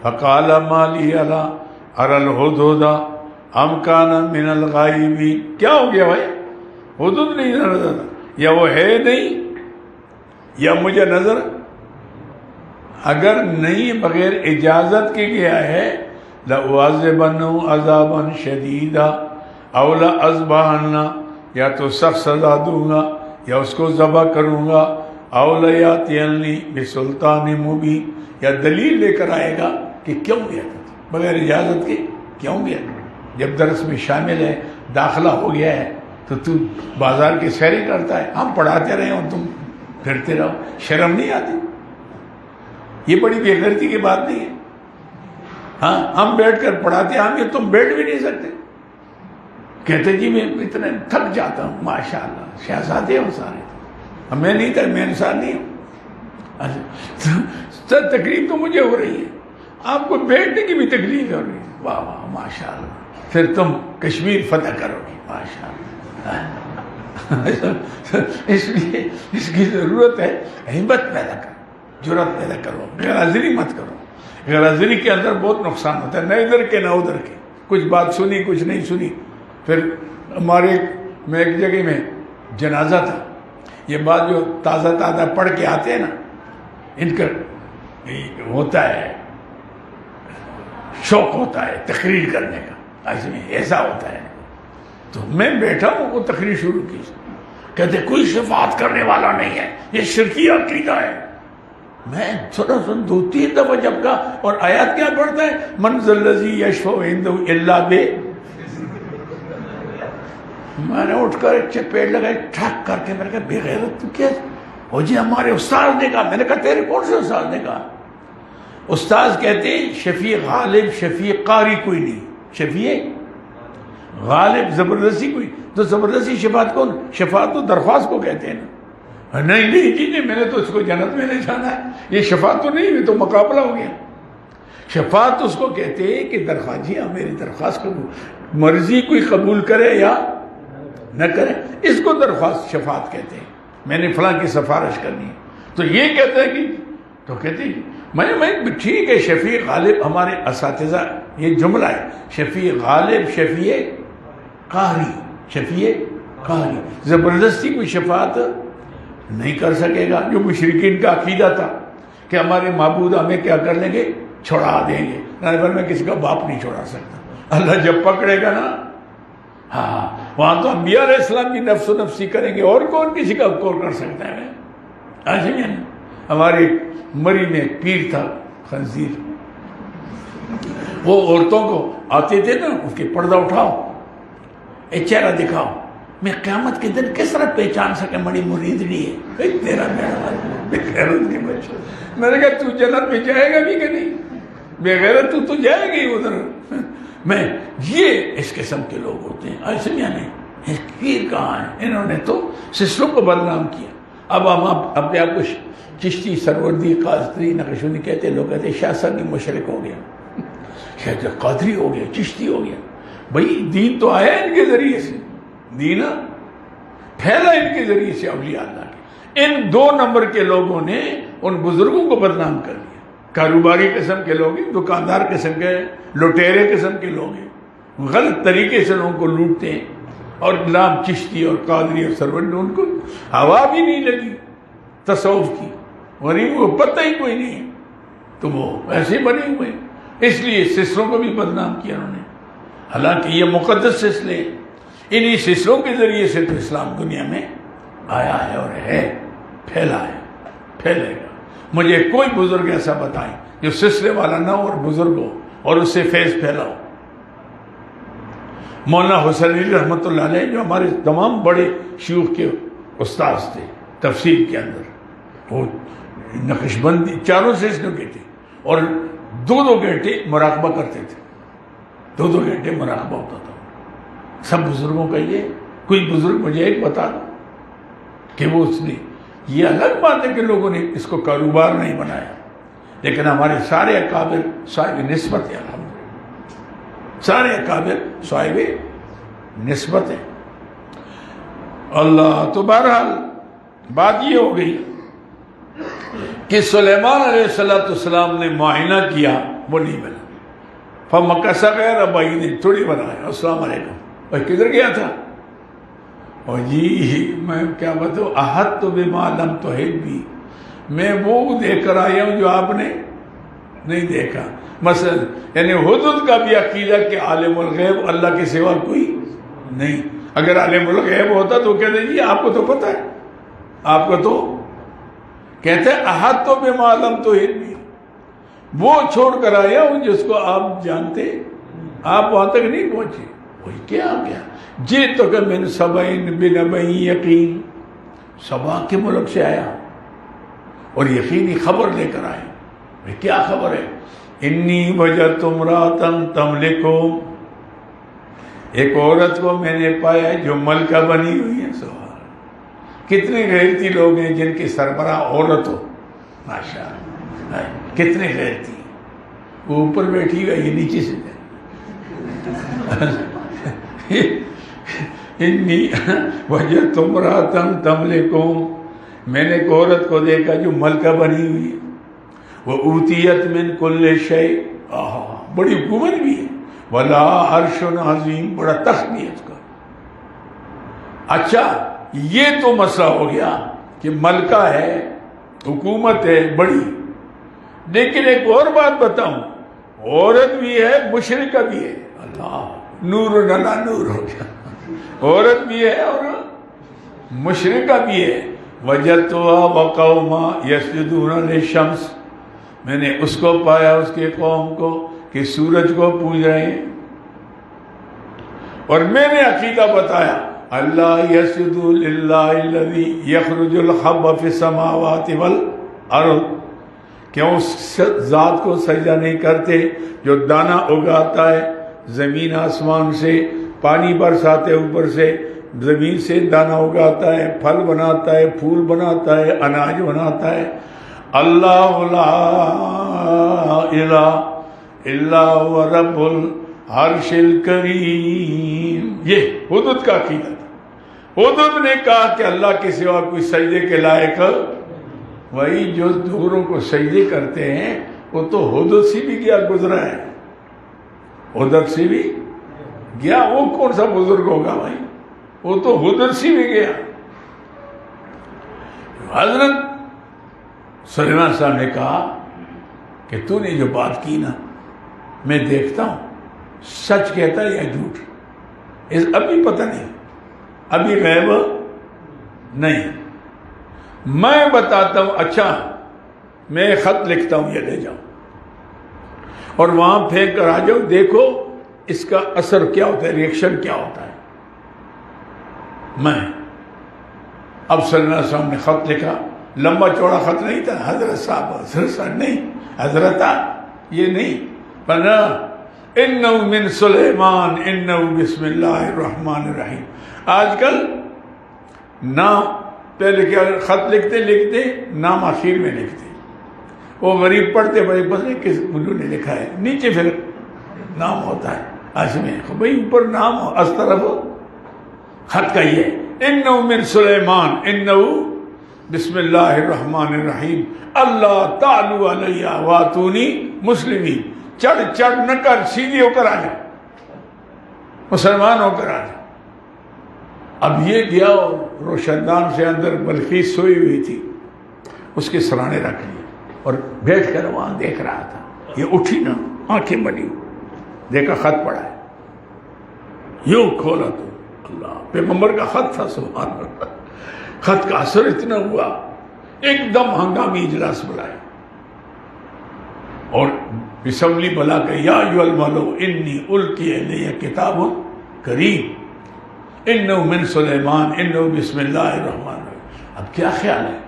A: فقال ما لی الا اری الہدہد ام کان من الغائبین، کیا ہو گیا بھائی؟ حدود نہیں نظر آتا، یا وہ ہے نہیں یا مجھے نظر، اگر نہیں بغیر اجازت کے گیا ہے لَأُعَذِّبَنَّهُ عَذَابًا شَدِيدًا أَوْ لَأَذْبَحَنَّهُ، یا تو سخت سزا دوں گا یا اس کو ذبح کروں گا، أَوْ لَيَأْتِيَنِّي بِسُلْطَانٍ مُبِينٍ، یا دلیل لے کر آئے گا کہ کیوں گیا بغیر اجازت کے، کیوں گیا؟ جب درس میں شامل ہے، داخلہ ہو گیا ہے تو بازار کی سیری کرتا ہے، ہم پڑھاتے رہے اور تم پھرتے رہو، شرم نہیں آتی؟ یہ بڑی بے غیرتی کی بات نہیں ہے؟ ہاں ہم بیٹھ کر پڑھاتے، ہم یہ تم بیٹھ بھی نہیں سکتے، کہتے جی میں اتنا تھک جاتا ہوں، ماشاءاللہ شہزادے ہوں سارے، میں نہیں تھا، میں انسان نہیں ہوں، تکلیف تو مجھے ہو رہی ہے، آپ کو بیٹھنے کی بھی تکلیف ہو رہی ہے، واہ واہ ماشاءاللہ، پھر تم کشمیر فتح کرو گے ماشاءاللہ۔ اس لیے اس کی ضرورت ہے ہمت پیدا کرو، جرأت پیدا کرو، غیر حاضری مت کرو۔ غیر حاضری کے اندر بہت نقصان ہوتا ہے، نہ ادھر کے نہ ادھر کے، کچھ بات سنی کچھ نہیں سنی۔ پھر ہمارے میں ایک جگہ میں جنازہ تھا، یہ بات جو تازہ پڑھ کے آتے ہیں نا، ان کا ہوتا ہے شوق ہوتا ہے تقریر کرنے کا، ایسا ہوتا ہے۔ تو میں بیٹھا ہوں، وہ تقریر شروع کی، کہتے کوئی شفاعت کرنے والا نہیں ہے، یہ شرکی عقیدہ ہے۔ میں تھوڑا سن 2-3 دفعہ جب کہا، اور آیات کیا پڑھتا ہے، من ذا الذی یشفع عنده الا ب، میں نے اٹھ کر ایک چپیٹ لگائی ٹھک کر کے، میں نے کہا بے غیرت تو کیا؟ وہ جی ہمارے استاد نے کہا۔ میں نے کہا تیرے کون سے استاد نے کہا؟ استاد کہتے ہیں شفیع غالب شفیع قاری کوئی نہیں، شفیع غالب زبردستی کوئی، تو زبردستی شفاعت کون؟ شفاعت تو درخواست کو کہتے ہیں نا۔ نہیں جی نہیں، میں نے تو اس کو جنت میں نہیں جانا ہے، یہ شفاعت تو نہیں، یہ تو مقابلہ ہو گیا۔ شفاعت اس کو کہتے ہیں کہ درخواست، جی ہاں میری درخواست قبول، مرضی کوئی قبول کرے یا نہ کرے، اس کو درخواست شفاعت کہتے ہیں، میں نے فلاں کی سفارش کرنی ہے۔ تو یہ کہتا ہے کہ، تو کہتے ہیں میں ٹھیک ہے، شفیع غالب، ہمارے اساتذہ یہ جملہ ہے، شفیع غالب شفیع قاری، شفیع قاری، زبردستی کوئی شفاعت نہیں کر سکے گا۔ جو مشرکین کا عقیدہ تھا کہ ہمارے معبود ہمیں کیا کر لیں گے، چھڑا دیں گے، نہ میں کسی کا باپ نہیں چھڑا سکتا، اللہ جب پکڑے گا نا، ہاں وہاں تو انبیاء علیہ السلام کی نفس و نفسی کریں گے، اور کون کسی کا کور کر سکتا ہے؟ آج میں ہمارے مری میں ایک پیر تھا خنزیر، وہ عورتوں کو آتے تھے نا، اس کے پردہ اٹھاؤ، ایک چہرہ دکھاؤ، میں قیامت کے دن کس طرح پہچان سکے بڑی مریدنی ہے تیرا بے غیرت کی بچہ۔ میں نے کہا تو جنت میں جائے گا بھی کہ نہیں؟ بے غیرت تو جائے گی ادھر۔ میں یہ اس قسم کے لوگ ہوتے ہیں، ایسے نہیں پیر کہاں ہیں؟ انہوں نے تو سسٹم کو بدنام کیا۔ اب ہم اپنے آپ کو چشتی، سروردی، قادری، نقشبندی کہتے ہیں، لوگ کہتے ہیں شاہ صاحب کی مشرق ہو گیا، شاید قادری ہو گیا، چشتی ہو گیا۔ بھائی دین تو آیا ان کے ذریعے سے، دین پھیلا ان کے ذریعے سے اولیاء اللہ کے۔ ان 2 نمبر کے لوگوں نے ان بزرگوں کو بدنام کر دیا۔ کاروباری قسم کے لوگ ہیں، دکاندار قسم کے، لٹیرے قسم کے لوگ ہیں، غلط طریقے سے لوگوں کو لوٹتے ہیں، اور نام چشتی اور قادری اور سرورندی، ان کو ہوا بھی نہیں لگی تصوف کی، غریب کو پتہ ہی کوئی نہیں ہے، تو وہ ایسے بنے ہوئے، اس لیے سلسلوں کو بھی بدنام کیا انہوں نے۔ حالانکہ یہ مقدس سلسلے، انہی سلسلوں کے ذریعے سے تو اسلام دنیا میں آیا ہے اور ہے، پھیلا ہے، پھیلے گا۔ مجھے کوئی بزرگ ایسا بتائیں جو سلسلے والا نہ ہو اور بزرگ ہو اور اس سے فیض پھیلا ہو۔ مولانا حسین علی رحمۃ اللہ علیہ جو ہمارے تمام بڑے شیوخ کے استاذ تھے تفسیر کے اندر، وہ نقشبندی چاروں سلسلوں کے تھے، اور 2 گھنٹے مراقبہ کرتے تھے، 2 گھنٹے مراقبہ ہوتا تھا سب بزرگوں کا۔ یہ کوئی بزرگ مجھے ایک بتا دو کہ وہ اس نے، یہ الگ بات ہے کہ لوگوں نے اس کو کاروبار نہیں بنایا، لیکن ہمارے سارے اکابر صاحب نسبت ہے، الحمدللہ سارے اکابر صاحب نسبت ہے۔ اللہ تو بہرحال بات یہ ہو گئی کہ سلیمان علیہ السلام نے معائنہ کیا، وہ نہیں ملا، فمکث غیر بعید، تھوڑی بنایا، السلام علیکم، بھائی کدھر گیا تھا؟ اور جی میں کیا بتاؤں، احط بما لم تحط بھی، میں وہ دیکھ کر آیا ہوں جو آپ نے نہیں دیکھا. مثلا یعنی حدود کا بھی عقیدہ کہ عالم الغیب اللہ کے سوا کوئی نہیں. اگر عالم الغیب ہوتا تو کہتے جی آپ کو تو پتہ ہے، آپ کو تو کہتے ہیں احط بما لم تحط بھی، وہ چھوڑ کر آیا ہوں جس کو آپ جانتے، آپ وہاں تک نہیں پہنچے. وہی کیا گیا، جئتک من سبع بنبأ یقین، سبا کے ملک سے آیا اور یقینی خبر لے کر آئے. کیا خبر ہے؟ انی وجدت امرأۃ تملکہم، ایک عورت کو میں نے پایا جو ملکہ بنی ہوئی ہے. سبحان، کتنے غیرتی لوگ ہیں جن کی سربراہ عورت ہو، ماشاء اللہ، کتنے غیرتی. وہ اوپر بیٹھی ہوئی، یہ نیچے سے انی وجدت امرأۃ تملکہم، میں نے ایک عورت کو دیکھا جو ملکہ بنی ہوئی ہے. وَأُوتِيَتْ مِنْ كُلِّ شَيْءٍ، بڑی حکومت بھی ہے. وَلَا عَرْشٌ عَظِيمٌ، بڑا تخت بھی ہے اس کا. اچھا یہ تو مسئلہ ہو گیا کہ ملکہ ہے، حکومت ہے بڑی. لیکن ایک اور بات بتاؤں، عورت بھی ہے، مشرکہ بھی ہے. اللہ، نور نلا نور ہو گیا. عورت بھی ہے اور مشرکہ بھی ہے. وَجَدْتُهَا وَقَوْمًا يَسْجُدُونَ لِلشَّمْسِ، میں نے اس کو پایا، اس کے قوم کو، کہ سورج کو پوج رہے ہیں. اور میں نے عقیدہ بتایا، اللہ یسجد للہ الذی یخرج الحب فی السماوات والارض، کیوں اس ذات کو سجدہ نہیں کرتے جو دانہ اگاتا ہے زمین آسمان سے، پانی برساتے اوپر سے، زمین سے دانہ اگاتا ہے، پھل بناتا ہے، پھول بناتا ہے، اناج بناتا ہے. اللہ لا الہ الا هو رب العرش الکریم. یہ حدود کا عقیدہ تھا. حدود نے کہا کہ اللہ کے سوا کوئی سجدے کے لائق، وہی جو دوروں کو سجدے کرتے ہیں وہ تو حدود سے بھی گیا گزرا ہے، حدود سے بھی گیا. وہ کون سا بزرگ ہوگا بھائی، وہ تو حدود سے بھی گیا. حضرت سلیمان صاحب نے کہا کہ تو نے جو بات کی نا، میں دیکھتا ہوں سچ کہتا ہے یا جھوٹ، ابھی پتہ نہیں، ابھی غیب نہیں. میں بتاتا ہوں، اچھا میں خط لکھتا ہوں، یہ لے جاؤ اور وہاں پھینک کر آ جاؤ، دیکھو اس کا اثر کیا ہوتا ہے، ریئیکشن کیا ہوتا ہے. میں اب صلی اللہ علیہ وسلم نے خط لکھا، لمبا چوڑا خط نہیں تھا، حضرت صاحب نہیں، حضرت یہ نہیں، پر انہو من سلیمان انہو بسم اللہ الرحمن الرحیم. آج کل نام پہلے کیا خط لکھتے نام آخر میں لکھتے، وہ غریب پڑھتے بھائی پتہ نہیں کس ملو نے لکھا ہے، نیچے پھر نام ہوتا ہے. آج میں بھائی اوپر نام ہو، اس طرف خط کا یہ انہو من سلیمان انہو بسم اللہ الرحمن الرحیم اللہ تعالی علیہ واتونی مسلمین. چڑھ نہ کر، سیدھی ہو کر آ جا، مسلمان ہو کر آ جا. اب یہ گیا اور روشن دان سے اندر بلقیس سوئی ہوئی تھی، اس کے سرانے رکھ لیے اور بیٹھ کر وہاں دیکھ رہا تھا. یہ اٹھی نا، آنکھیں بنی، دیکھا خط پڑا ہے، یوں کھولا تو اللہ، پیغمبر کا خط تھا. سبحان اللہ. خط کا اثر اتنا ہوا، ایک دم ہنگامی اجلاس بلایا اور اسمبلی بلا کہ یا ایھا الملأ انی القی الی کتاب کریم انہ من سلیمان انہ بسم اللہ الرحمن الرحیم. اب کیا خیال ہے؟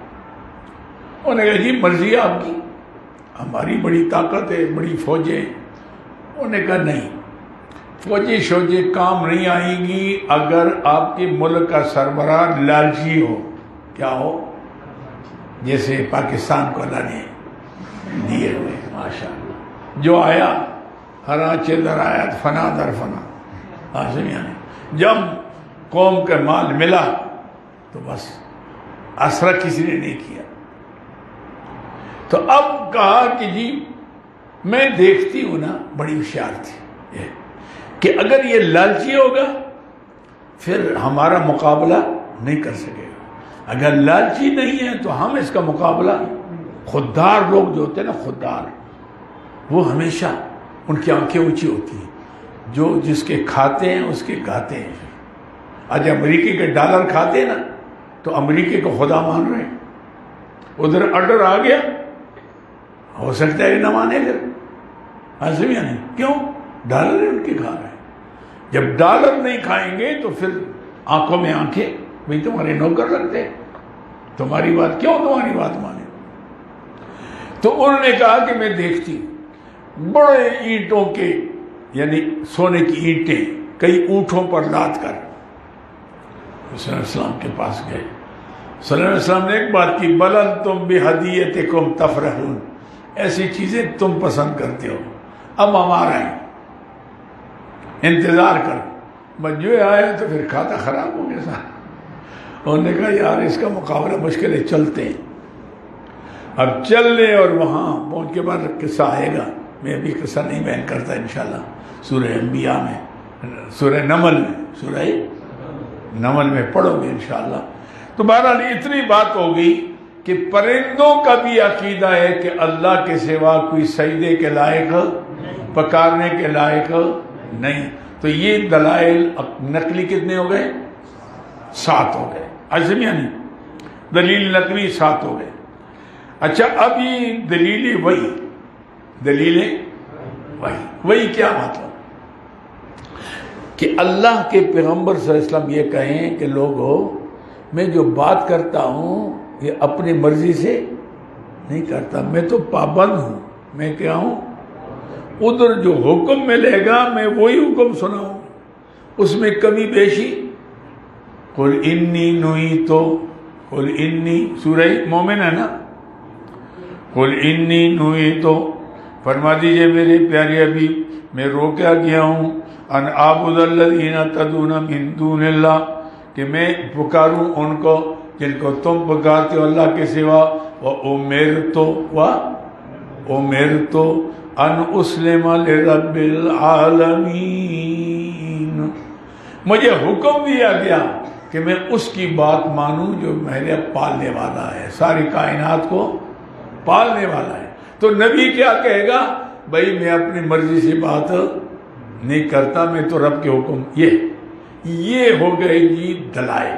A: انہوں نے کہا جی مرضی آپ کی، ہماری بڑی طاقت ہے، بڑی فوجیں. انہوں نے کہا نہیں، فوجی شوجی کام نہیں آئیں گی اگر آپ کے ملک کا سربراہ لالچی ہو. کیا ہو؟ جیسے پاکستان کو اللہ نے دیے ہوئے ماشاء اللہ، جو آیا ہر آنچے در آیت فنا در فنا. جب قوم کا مال ملا تو بس اثر کسی نے نہیں کیا. تو اب کہا کہ جی میں دیکھتی ہوں نا بڑی ہوشیار تھی کہ اگر یہ لالچی ہوگا پھر ہمارا مقابلہ نہیں کر سکے گا. اگر لالچی نہیں ہے تو ہم اس کا مقابلہ. خوددار لوگ جو ہوتے ہیں نا خوددار، وہ ہمیشہ ان کی آنکھیں اونچی ہوتی ہیں. جو جس کے کھاتے ہیں اس کے گاتے ہیں. آج امریکہ کے ڈالر کھاتے ہیں نا تو امریکہ کو خدا مان رہے ہیں. ادھر آرڈر آ گیا، ہو سکتا ہے کہ نہ مانے گا. ایسے یا نہیں؟ کیوں؟ ڈالر ان کے کھا رہے ہیں. جب ڈالر نہیں کھائیں گے تو پھر آنکھوں میں آنکھیں، بھئی تمہارے نوکر رکھتے ہیں، تمہاری بات کیوں تمہاری بات مانے. تو انہوں نے کہا کہ میں دیکھتی بڑے اینٹوں کے یعنی سونے کی اینٹیں کئی اونٹوں پر لاد کر صلی اللہ علیہ وسلم کے پاس گئے. صلی اللہ علیہ وسلم نے ایک بات کی، بلن تم بہدیتکم تفرحون، ایسی چیزیں تم پسند کرتے ہو، اب ہمارا ہیں، انتظار کر. مجھے آیا تو پھر کھاتا خراب ہو گیا سارا. انہوں نے کہا یار اس کا مقابلہ مشکل ہے، چلتے ہیں. اب چل لے اور وہاں پہنچ کے بعد قصہ آئے گا. میں ابھی قصہ نہیں بیان کرتا انشاءاللہ. سورہ انبیاء میں، سورہ نمل میں پڑھو گے انشاءاللہ. تو بہرحال اتنی بات ہو گئی کہ پرندوں کا بھی عقیدہ ہے کہ اللہ کے سوا کوئی سجدے کے لائق، پکارنے کے لائق نہیں. تو یہ دلائل نقلی کتنے ہو گئے؟ 7 ہو گئے. عزم یعنی دلیل نقلی 7 ہو گئے. اچھا اب یہ دلیل وہی کیا مطلب کہ اللہ کے پیغمبر صلی اللہ علیہ وسلم یہ کہیں کہ لوگوں میں جو بات کرتا ہوں یہ اپنی مرضی سے نہیں کرتا، میں تو پابند ہوں. میں کیا ہوں؟ ادھر جو حکم ملے گا میں وہی حکم سناؤں، اس میں کمی بیشی. قل انی نہیت، قل انی، سورہ مومن ہے نا، قل انی نہیت، فرما دیجئے میرے پیارے ابھی میں روکا گیا ہوں ان اعبد الذین تدعون من دون اللہ، کہ میں پکاروں ان کو جن کو تم پکارتے ہو اللہ کے سوا. وَأُمِرْتُ ان اسلم لرب العالمین، مجھے حکم دیا گیا کہ میں اس کی بات مانوں جو میرے پالنے والا ہے، ساری کائنات کو پالنے والا ہے. تو نبی کیا کہے گا؟ بھائی میں اپنی مرضی سے بات نہیں کرتا، میں تو رب کے حکم. یہ ہو گئے جی دلائل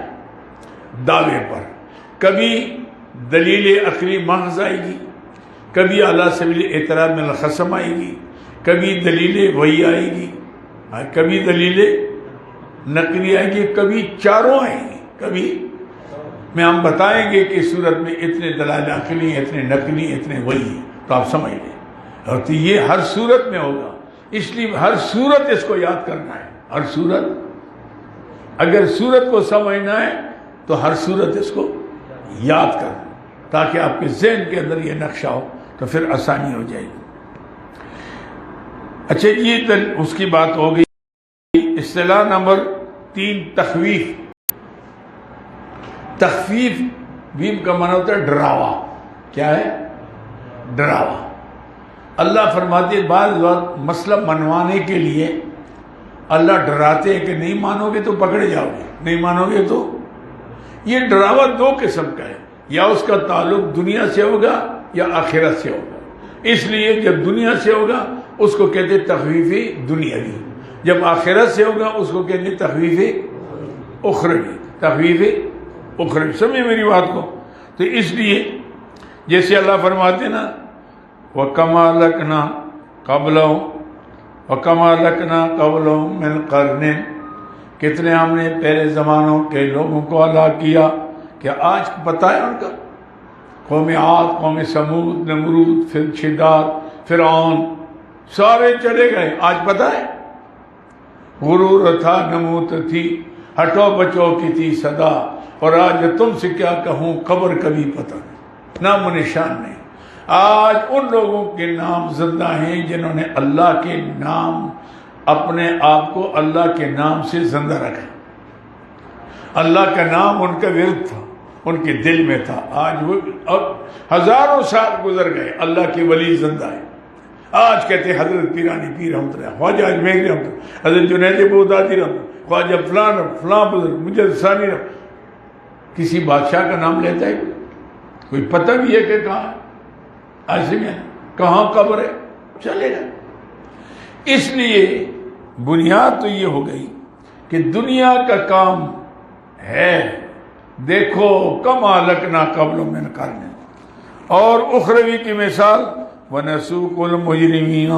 A: دعوے پر. کبھی دلیل عقلی محض آئے گی، کبھی اعلیٰ سبیل اعتراض من الخصم آئے گی، کبھی دلیل وحی آئے گی، کبھی دلیل نقلی آئے گی، کبھی چاروں آئیں گی. کبھی میں ہم بتائیں گے کہ صورت میں اتنے دلائل عقلی، اتنے نقلی، اتنے وحی، تو آپ سمجھ لیں. اور تو یہ ہر صورت میں ہوگا، اس لیے ہر صورت اس کو یاد کرنا ہے. ہر صورت، اگر صورت کو سمجھنا ہے تو ہر صورت اس کو یاد کرنا تاکہ آپ کے ذہن کے اندر یہ نقشہ ہو، تو پھر آسانی ہو جائے گی. اچھا یہ اس کی بات ہو گئی. اصطلاح نمبر 3 تخویف. تخفیف بھی کا معنی ہوتا ہے ڈراوا. کیا ہے؟ ڈراوا. اللہ فرماتے ہیں بعض وقت مسئلہ منوانے کے لیے اللہ ڈراتے ہیں کہ نہیں مانو گے تو پکڑے جاؤ گے، نہیں مانو گے تو. یہ ڈراوا 2 قسم کا ہے، یا اس کا تعلق دنیا سے ہوگا یا آخرت سے ہوگا. اس لیے جب دنیا سے ہوگا اس کو کہتے تخویف دنیاوی، جب آخرت سے ہوگا اس کو کہتے تخویف اخروی. تخویف اخروی، سمجھے میری بات کو. تو اس لیے جیسے اللہ فرماتے نا وَكَمَا لَكْنَا قَبْلَهُمْ وَكَمَا لَكْنَا قَبْلَهُمْ مِنْ قَرْنٍ، کتنے ہم نے پہلے زمانوں کے لوگوں کو ہلاک کیا. کیا آج پتہ ہے ان کا؟ قوم عاد، قوم سمود، نمرود، پھر شداد، فرعون، سارے چلے گئے. آج پتہ ہے؟ غرور تھا، نموت تھی، ہٹو بچو کی تھی صدا، اور آج تم سے کیا کہوں قبر کبھی پتہ نہیں، نام و نشان نہیں. آج ان لوگوں کے نام زندہ ہیں جنہوں نے اللہ کے نام، اپنے آپ کو اللہ کے نام سے زندہ رکھا. اللہ کا نام ان کا ورد تھا، ان کے دل میں تھا. آج وہ اب ہزاروں سال گزر گئے، اللہ کے ولی زندہ ہے. آج کہتے ہیں حضرت پیرانی پیر رحمۃ اللہ، خواجہ اجمیری رحمۃ اللہ، حضرت جنید بغدادی رحمۃ اللہ، خواجہ فلاں بزرگ مجد ثانی رحمۃ، کسی بادشاہ کا نام لیتا ہے کوئی پتہ بھی ہے کہ کہاں ہے؟ آج سے کہاں قبر ہے چلے گا۔ اس لیے بنیاد تو یہ ہو گئی کہ دنیا کا کام ہے، دیکھو کم اہلکنا قبل من قرن، اور اخروی کی مثال وَنَسُوقُ الْمُجْرِمِينَ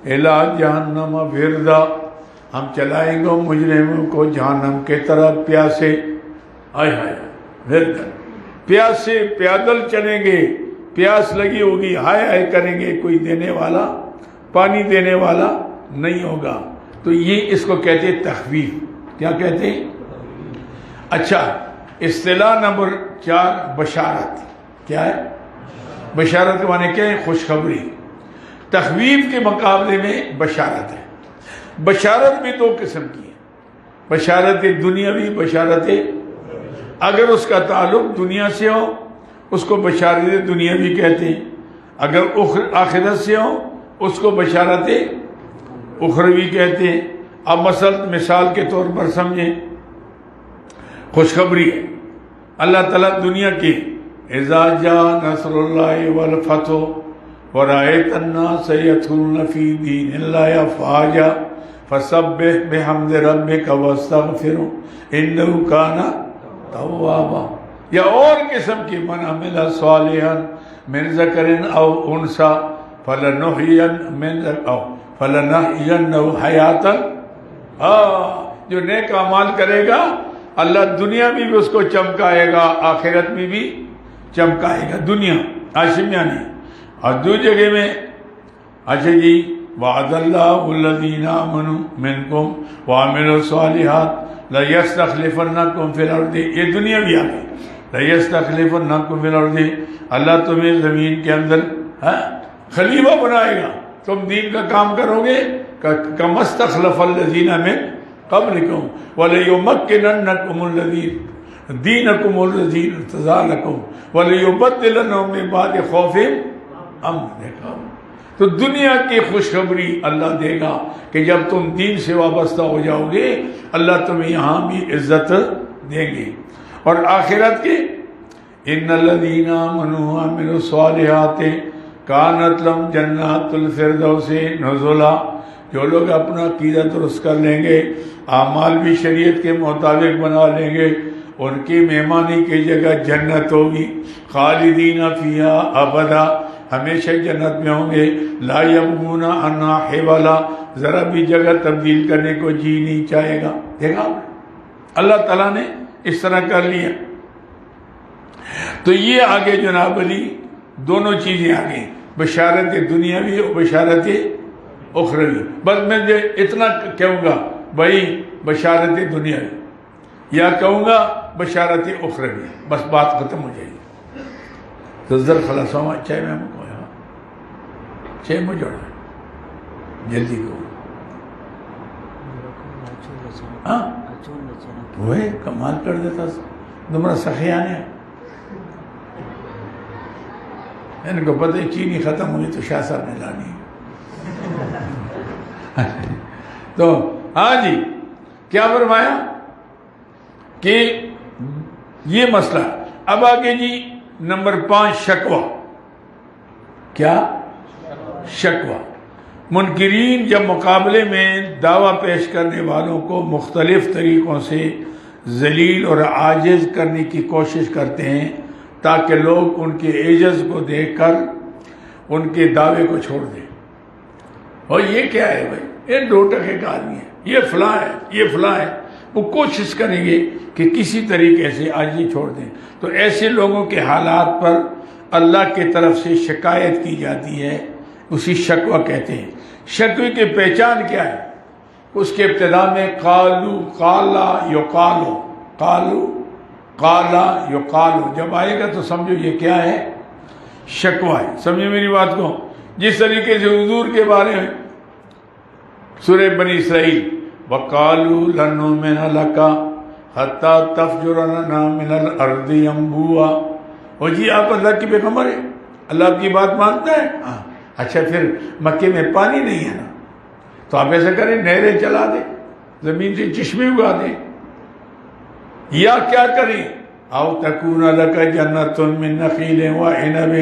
A: إِلَىٰ جَهَنَّمَ وِرْدًا، ہم چلائیں گے مجرموں کو جہنم کے طرف پیاسے، آئے ہائے وردن، پیاسے پیادل چلیں گے، پیاس لگی ہوگی ہائے ہائے کریں گے، کوئی دینے والا پانی دینے والا نہیں ہوگا۔ تو یہ اس کو کہتے ہیں تخویف۔ کیا کہتے ہیں؟ اچھا، اصطلاح نمبر 4 بشارت۔ کیا ہے بشارت کے معنی؟ کیا ہے؟ خوشخبری۔ تخویف کے مقابلے میں بشارت ہے۔ بشارت بھی 2 قسم کی ہے، بشارت دنیاوی، بشارت اگر اس کا تعلق دنیا سے ہو اس کو بشارت دنیاوی کہتے ہیں، اگر آخرت سے ہو اس کو بشارت اخروی کہتے ہیں۔ اب مثال کے طور پر سمجھیں، خوشخبری ہے اللہ تعالیٰ دنیا کی اذا جاء نصر اللہ والفتح ورأیت الناس يدخلون فی دین اللہ افواجا فسبح بحمد ربک واستغفرہ انہ کان توابا۔ یا اور قسم کی من عمل صالحا من ذکر او انثی فلنحینہ حیاتا، جو نیک اعمال کرے گا اللہ دنیا میں بھی اس کو چمکائے گا، آخرت میں بھی چمکائے گا۔ دنیا آشمیانی، اور دو جگہ میں اچھا جی وعد اللہ الذین آمنوا منکم وعملوا الصالحات لیستخلفنکم فی الارض، یہ دنیا بھی آ گئی، لیستخلفنکم فی الارض، اللہ تمہیں زمین کے اندر خلیفہ بنائے گا، تم دین کا کام کرو گے، کما استخلف الذین من قبلکم ولیمکننکم الذی دینکم الذی ارتضی لکم ولیبدلنکم من بعد خوفہم امنا۔ تو دنیا کی خوشخبری اللہ دے گا کہ جب تم دین سے وابستہ ہو جاؤ گے اللہ تمہیں یہاں بھی عزت دیں گے، اور آخرت کے ان الذین آمنوا وعملوا الصالحات کانت لهم جنات الفردوس نزلا، جو لوگ اپنا عقیدہ درست کر لیں گے، اعمال بھی شریعت کے مطابق بنا لیں گے، ان کی مہمانی کی جگہ جنت ہوگی، خالدین فیہا ابدا، ہمیشہ جنت میں ہوں گے، لا یبغون عنہا حولا، ذرا بھی جگہ تبدیل کرنے کو جی نہیں چاہے گا۔ دیکھا اللہ تعالیٰ نے اس طرح کر لیا۔ تو یہ آگے جناب علی دونوں چیزیں آگے، بشارت دنیاوی اور بشارت اخروی۔ بس میں اتنا کہوں گا بھائی بشارت دنیاوی، یا کہوں گا بشارت اخروی، بس بات ختم ہو جائے گی۔ تو ذر خلاصہ ہوا چاہے میں ہم کو چاہے مجھے جلدی کو ہاں وہ کمال کر دیتا تمہارا سخیانے، ان کو پتہ ہے چینی ختم ہوئی تو شاہ صاحب نے لانی۔ تو ہاں جی کیا فرمایا کہ یہ مسئلہ۔ اب آگے جی نمبر 5 شکوہ۔ کیا شکوہ؟ منکرین جب مقابلے میں دعویٰ پیش کرنے والوں کو مختلف طریقوں سے ذلیل اور عاجز کرنے کی کوشش کرتے ہیں تاکہ لوگ ان کے عجز کو دیکھ کر ان کے دعوے کو چھوڑ دیں۔ اور یہ کیا ہے بھائی، یہ 2 ٹکے کا آدمی ہے، یہ فلاں ہے، یہ فلاں ہے، وہ کوشش کریں گے کہ کسی طریقے سے آج یہ چھوڑ دیں۔ تو ایسے لوگوں کے حالات پر اللہ کی طرف سے شکایت کی جاتی ہے، اسی شکوہ کہتے ہیں۔ شکوے کی پہچان کیا ہے؟ اس کے ابتدا میں قالو قالا یقالو، قالو قالا یقالو جب آئے گا تو سمجھو یہ کیا ہے، شکوہ ہے۔ سمجھو میری بات کو؟ جس طریقے سے حضور کے بارے میں سورہ بنی اسرائیل وَقَالُوا لَن نُؤْمِنَ لَكَ حَتَّى تَفْجُرَ لَنَا مِنَ الْأَرْضِ يَنبُوعًا، اور جی آپ اللہ کی پیغمبر ہیں، اللہ آپ کی بات مانتا ہے، اچھا پھر مکے میں پانی نہیں ہے نا، تو آپ ایسا کریں نہریں چلا دیں، زمین سے چشمے اگا دیں، یا کیا کریں، او تکون لک جنت من نخیل وعنب،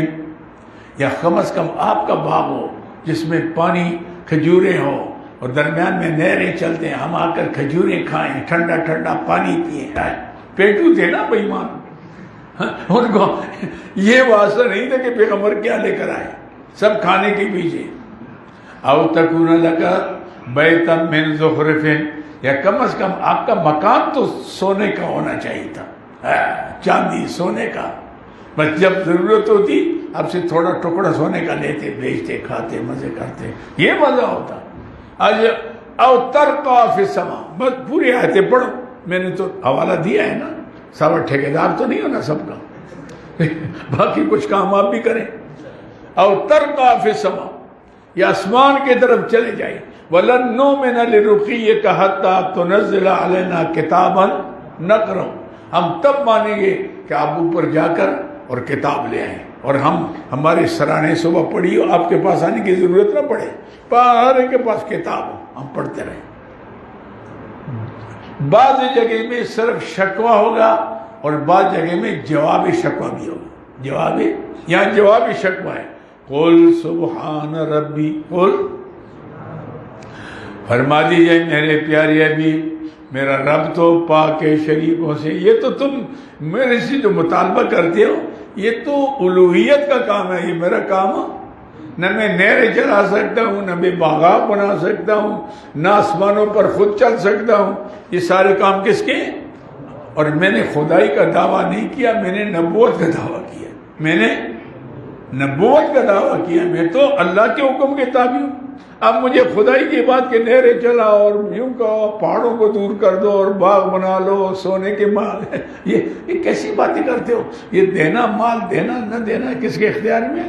A: یا کم از کم آپ کا باغ ہو جس میں پانی کھجوریں ہو اور درمیان میں نہریں چلتے ہیں، ہم آ کر کھجوریں کھائیں، ٹھنڈا ٹھنڈا پانی پئیں۔ پیٹو تھے نا بے ایمان، ان کو یہ واسطہ نہیں تھا کہ پیغمبر کیا لے کر آئے، سب کھانے کے پیچھے۔ او تکون لک بیتا من زخرف، یا کم از کم آپ کا مکان تو سونے کا ہونا چاہیے تھا، چاندی سونے کا، بس جب ضرورت ہوتی آپ سے تھوڑا ٹکڑا سونے کا لیتے، بیچتے، کھاتے، مزے کرتے، یہ مزہ ہوتا۔ آج او ترقا فی السماء، بس پوری آیتیں پڑھو، میں نے تو حوالہ دیا ہے نا، سارا ٹھیکیدار تو نہیں ہونا سب کا، باقی کچھ کام آپ بھی کریں۔ او ترقا فی السماء، یا آسمان کی طرف چلے جائیں، وَلَن نُؤْمِنَ لِرُقِيِّكَ حَتَّى تُنَزِّلَ عَلَيْنَا كِتَابًا نَقْرَؤُ، ہم تب مانیں گے کہ آپ اوپر جا کر اور کتاب لے آئیں، اور ہمارے سرانے صبح پڑھی ہو، آپ کے پاس آنے کی ضرورت نہ پڑے، ہر ایک کے پاس کتاب ہو، ہم پڑھتے رہیں۔ بعض جگہ میں صرف شکوہ ہوگا اور بعض جگہ میں جواب شکوہ بھی ہوگا، یہاں جواب شکوہ ہے، قُلْ سُبْحَانَ رَبِّي، قُلْ فرما دیجئے میرے پیارے حبیب، میرا رب تو پاک ہے شریکوں سے۔ یہ تو تم میرے سے جو مطالبہ کرتے ہو یہ تو الوہیت کا کام ہے، یہ میرا کام ہے، نہ میں نہریں چلا سکتا ہوں، نہ میں باغات بنا سکتا ہوں، نہ آسمانوں پر خود چل سکتا ہوں، یہ سارے کام کس کے؟ اور میں نے خدائی کا دعویٰ نہیں کیا، میں نے نبوت کا دعویٰ کیا، میں نے نبوت کا دعویٰ کیا، میں تو اللہ کے حکم کے تابع ہوں۔ اب مجھے خدائی کی بات کہ نہریں چلا اور یوں کہو پہاڑوں کو دور کر دو اور باغ بنا لو سونے کے مال، یہ کیسی باتیں کرتے ہو؟ یہ دینا، مال دینا نہ دینا کس کے اختیار میں؟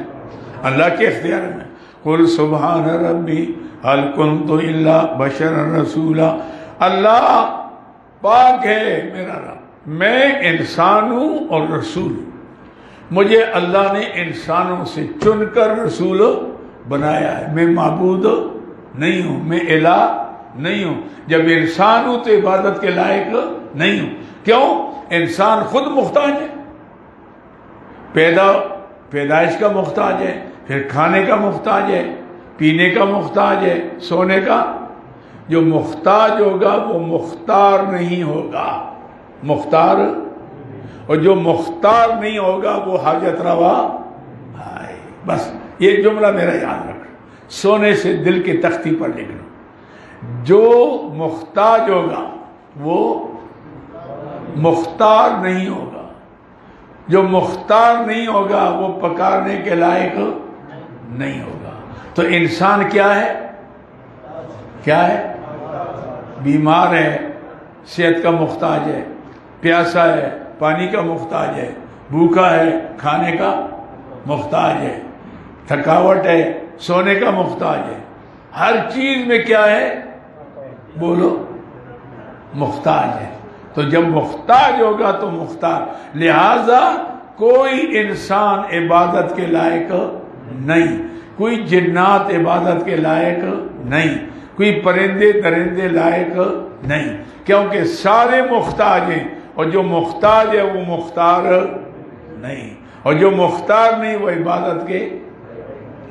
A: اللہ کے اختیار میں۔ قُلْ سُبْحَانَ رَبِّي هَلْ كُنْتُ إِلَّا بَشَرًا رَسُولًا، اللہ پاک ہے میرا رب، میں انسان ہوں اور رسول ہوں، مجھے اللہ نے انسانوں سے چن کر رسول بنایا ہے، میں معبود نہیں ہوں، میں الہ نہیں ہوں، جب انسان ہوں تو عبادت کے لائق نہیں ہوں۔ کیوں؟ انسان خود محتاج ہے، پیدائش کا محتاج ہے، پھر کھانے کا محتاج ہے، پینے کا محتاج ہے، سونے کا۔ جو محتاج ہوگا وہ مختار نہیں ہوگا، مختار، اور جو مختار نہیں ہوگا وہ حاجت روا ہے۔ بس یہ جملہ میرا یاد رکھنا، سونے سے دل کی تختی پر لکھنا، جو محتاج ہوگا وہ مختار نہیں ہوگا، جو مختار نہیں ہوگا وہ پکارنے کے لائق نہیں ہوگا۔ تو انسان کیا ہے؟ کیا ہے؟ بیمار ہے، صحت کا محتاج ہے، پیاسا ہے، پانی کا محتاج ہے، بھوکا ہے، کھانے کا محتاج ہے، تھکاوٹ ہے، سونے کا محتاج ہے، ہر چیز میں کیا ہے؟ بولو، محتاج ہے۔ تو جب محتاج ہوگا تو مختار، لہذا کوئی انسان عبادت کے لائق نہیں، کوئی جنات عبادت کے لائق نہیں، کوئی پرندے درندے لائق نہیں، کیونکہ سارے محتاج ہیں، اور جو محتاج ہے وہ مختار نہیں، اور جو مختار نہیں وہ عبادت کے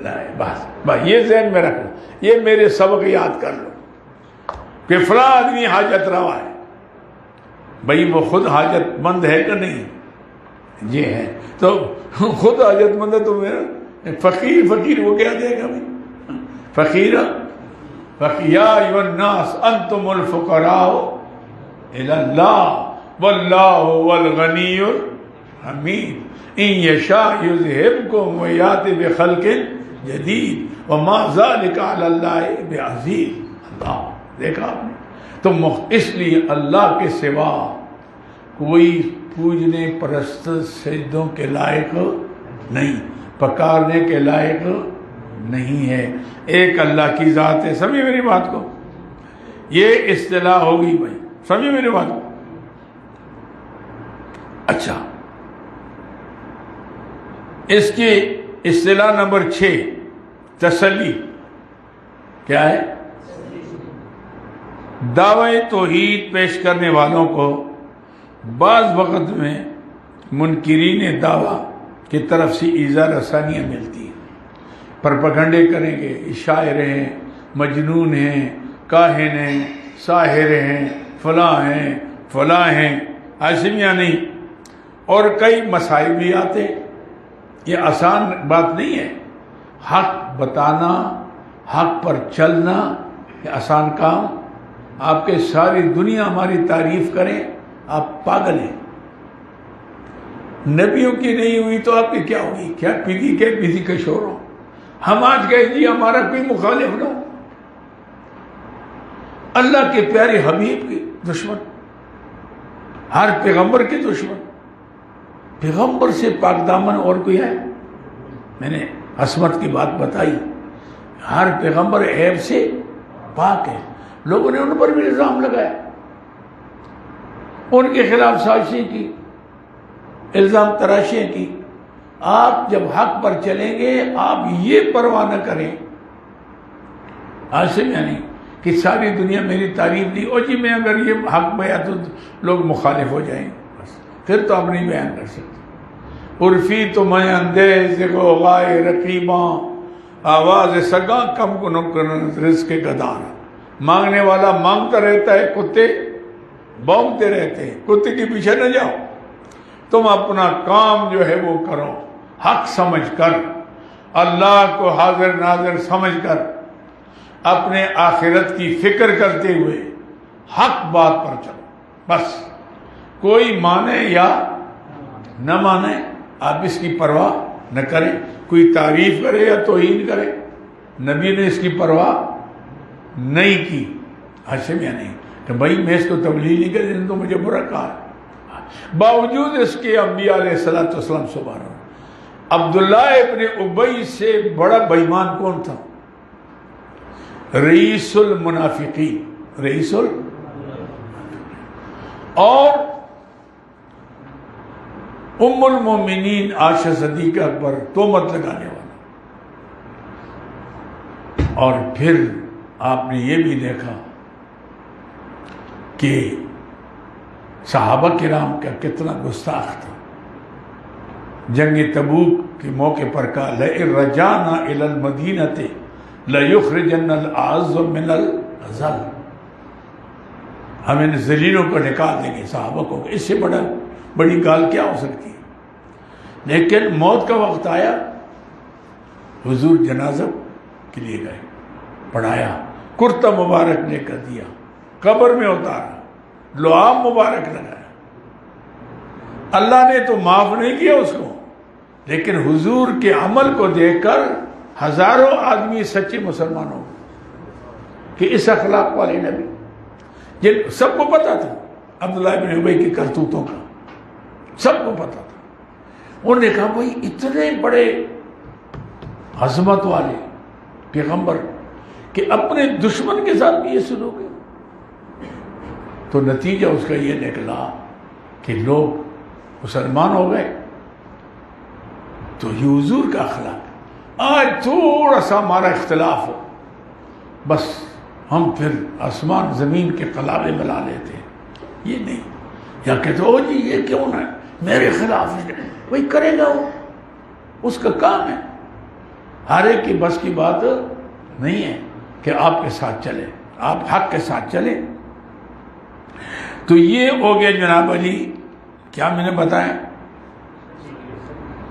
A: لائق۔ بس یہ ذہن میں رکھو، یہ میرے سبق یاد کر لو کہ فلاں آدمی حاجت روا ہے، بھئی وہ خود حاجت مند ہے کہ نہیں؟ یہ ہے، تو خود حاجت مند ہے تو میرا فقیر وہ کیا دے گا بھئی؟ فقیر یا ایھا الناس انتم الفقراء الی اللہ واللہ هو الغنی الحمید ان یشاء یذہبکم ویأتی بخلق جدید وما ذلک علی اللہ بعزیز۔ اللہ دیکھا آپ نے؟ تو اس لیے اللہ کے سوا کوئی پوجنے پرست سجدوں کے لائق نہیں، پکارنے کے لائق نہیں ہے، ایک اللہ کی ذات ہے۔ سمجھے میری بات کو؟ یہ اصطلاح ہوگی بھائی، سمجھے میری بات کو؟ اچھا، اس کی اصطلاح نمبر 6، تسلی کیا ہے؟ دعوی توحید پیش کرنے والوں کو بعض وقت میں منکرین دعویٰ کی طرف سے ایذا رسانیاں ملتی ہیں، پرپگنڈے کریں گے، شاعر ہیں، مجنون ہیں، کاہن ہیں، ساحر ہیں، فلاں ہیں، آسمیاں نہیں، اور کئی مسائل بھی آتے۔ یہ آسان بات نہیں ہے، حق بتانا، حق پر چلنا، یہ آسان کام؟ آپ کے ساری دنیا ہماری تعریف کریں، آپ پاگل ہیں۔ نبیوں کی نہیں ہوئی تو آپ کی کیا ہوئی؟ کیا پیدی کے شور ہو؟ ہم آج کہیں جی ہمارا کوئی مخالف نہ ہو، اللہ کے پیارے حبیب کے دشمن، ہر پیغمبر کے دشمن، پیغمبر سے پاک دامن اور کوئی ہے؟ میں نے عصمت کی بات بتائی، ہر پیغمبر عیب سے پاک ہے۔ لوگوں نے ان پر بھی الزام لگایا، ان کے خلاف سازشیں کی، الزام تراشیاں کی۔ آپ جب حق پر چلیں گے آپ یہ پرواہ نہ کریں، آج سے یعنی کہ ساری دنیا میری تعریف نہیں، اور جی میں اگر یہ حق بیان تو لوگ مخالف ہو جائیں، بس پھر تو آپ نہیں بیان کر سکتے۔ عرفی تو میں اندیز غوغائے رقیباں، آواز سگاں کم کو نکن رزق گدانا۔ مانگنے والا مانگتا رہتا ہے، کتے بونگتے رہتے ہیں، کتے کے پیچھے نہ جاؤ، تم اپنا کام جو ہے وہ کرو، حق سمجھ کر، اللہ کو حاضر ناظر سمجھ کر، اپنے آخرت کی فکر کرتے ہوئے حق بات پر چلو، بس کوئی مانے یا نہ مانے آپ اس کی پرواہ نہ کریں، کوئی تعریف کرے یا توہین کرے، نبی نے اس کی پرواہ نہیں کی۔ ہاشم یا نہیں کہ بھائی میں اس کو تبلیغ نہیں کر، تو مجھے برا کہا، باوجود اس کے انبیاء علیہ السلام سبحان اللہ۔ عبداللہ ابن ابی سے بڑا بےمان کون تھا؟ رئیس المنافقین، رئیس اور ام المومنین عائشہ صدیقہ پر تہمت لگانے والا۔ اور پھر آپ نے یہ بھی دیکھا کہ صحابہ کرام کا کتنا گستاخ تھا۔ جنگ تبوک کے موقع پر کہا لئن رجعنا الی المدینۃ لیخرجن الاعز من الاذل، ہم ان ذلیلوں کو نکال دیں گے، صحابہ کو، اس سے بڑی گال کیا ہو سکتی ہے؟ لیکن موت کا وقت آیا، حضور جنازہ کے لیے گئے، پڑھایا، کرتا مبارک لے کر دیا، قبر میں اتارا، لعاب مبارک لگایا۔ اللہ نے تو معاف نہیں کیا اس کو، لیکن حضور کے عمل کو دیکھ کر ہزاروں آدمی سچے مسلمان ہو گئے کہ اس اخلاق والے نبی، جن سب کو پتا تھا عبداللہ بن ابی کی کرتوتوں کا، سب کو پتا تھا۔ انہوں نے کہا بھائی اتنے بڑے عظمت والے پیغمبر کہ اپنے دشمن کے ساتھ بھی یہ سلوک ہے، تو نتیجہ اس کا یہ نکلا کہ لوگ مسلمان ہو گئے۔ تو یہ حضور کا اخلاق، آج تھوڑا سا ہمارا اختلاف ہو بس ہم پھر آسمان زمین کے قلابے ملا لیتے ہیں، یہ نہیں، یا کہتے ہو جی یہ کیوں نہ میرے خلاف ہے، وہی کرے گا، وہ اس کا کام ہے۔ ہر ایک کی بس کی بات نہیں ہے کہ آپ کے ساتھ چلے، آپ حق کے ساتھ چلیں۔ تو یہ ہو گیا جناب علی، کیا میں نے بتایا؟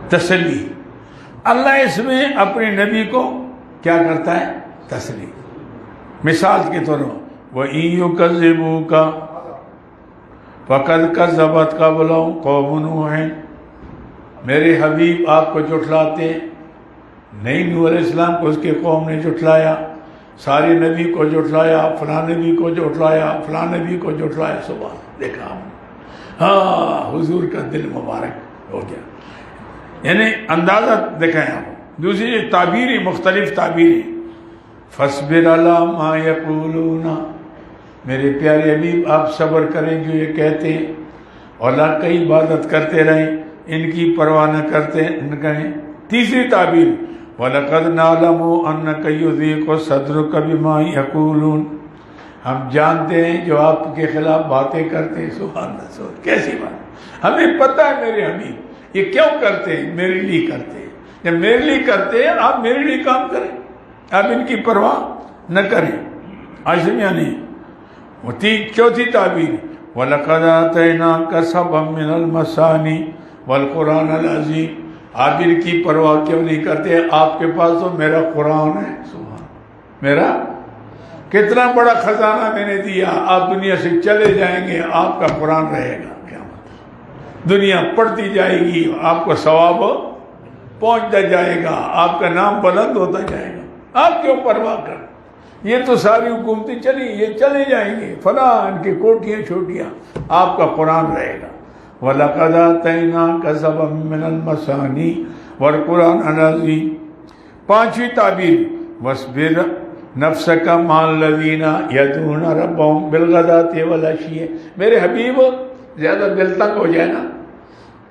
A: تسلی۔ اللہ اس میں اپنے نبی کو کیا کرتا ہے؟ تسلی۔ مثال کے طور پر وَإِن يُكَذِّبُوكَ فَقَدْ كَذَّبَتْ قَبْلَهُمْ قَوْمُ نُوحٍ، میرے حبیب آپ کو جھٹلاتے نہیں، نوح علیہ السلام کو اس کے قوم نے جھٹلایا، سارے نبی کو جھٹلایا، فلاں نبی کو جھٹلایا، فلاں نبی کو جھٹلایا۔ صبح دیکھا ہم، ہاں حضور کا دل مبارک ہو گیا، یعنی اندازہ دکھائیں آپ۔ دوسری تعبیریں، مختلف تعبیریں، فَاصْبِرْ عَلَىٰ مَا يَقُولُونَ، میرے پیارے حبیب آپ صبر کریں جو یہ کہتے ہیں، اور اللہ کی عبادت کرتے رہیں، ان کی پرواہ نہ کرتے نہ کریں۔ تیسری تعبیر وَلَقَدْ نَعْلَمُ أَنَّكَ يُضِيقُ صَدْرُكَ بِمَا يَقُولُونَ، ہم جانتے ہیں جو آپ کے خلاف باتیں کرتے ہیں. سبحان اللہ، کیسی بات. ہمیں پتہ ہے میرے حبیب یہ کیوں کرتے ہیں، میرے لیے کرتے ہیں. جب میرے لیے کرتے ہیں آپ میرے لیے کام کریں، آپ ان کی پرواہ نہ کریں. آج یعنی چوتھی تعبیر وَلَقَدْ آتَيْنَاكَ سَبْعًا مِّنَ الْمَثَانِي وَالْقُرْآنَ الْعَظِيمَ. آپ ان کی پرواہ کیوں نہیں کرتے؟ آپ کے پاس تو میرا قرآن ہے. سبحان، میرا کتنا بڑا خزانہ میں نے دیا. آپ دنیا سے چلے جائیں گے آپ کا قرآن رہے گا. کیا مطلب؟ دنیا پڑھتی جائے گی، آپ کو ثواب پہنچتا جائے گا، آپ کا نام بلند ہوتا جائے گا. آپ کیوں پرواہ کر؟ یہ تو ساری حکومتیں چلی، یہ چلے جائیں گے، فلاں ان کی کوٹیاں چھوٹیاں، آپ کا قرآن رہے گا. وَلَقَدْ آتَيْنَاكَ سَبْعًا مِّنَ الْمَثَانِي وَالْقُرْآنَ الْعَظِيمَ. پانچویں تعبیر وَاصْبِرْ نَفْسَكَ مَعَ الَّذِينَ يَدْعُونَ رَبَّهُمْ بِالْغَدَاةِ وَالْعَشِيِّ. میرے حبیب زیادہ دل تنگ ہو جائے نا،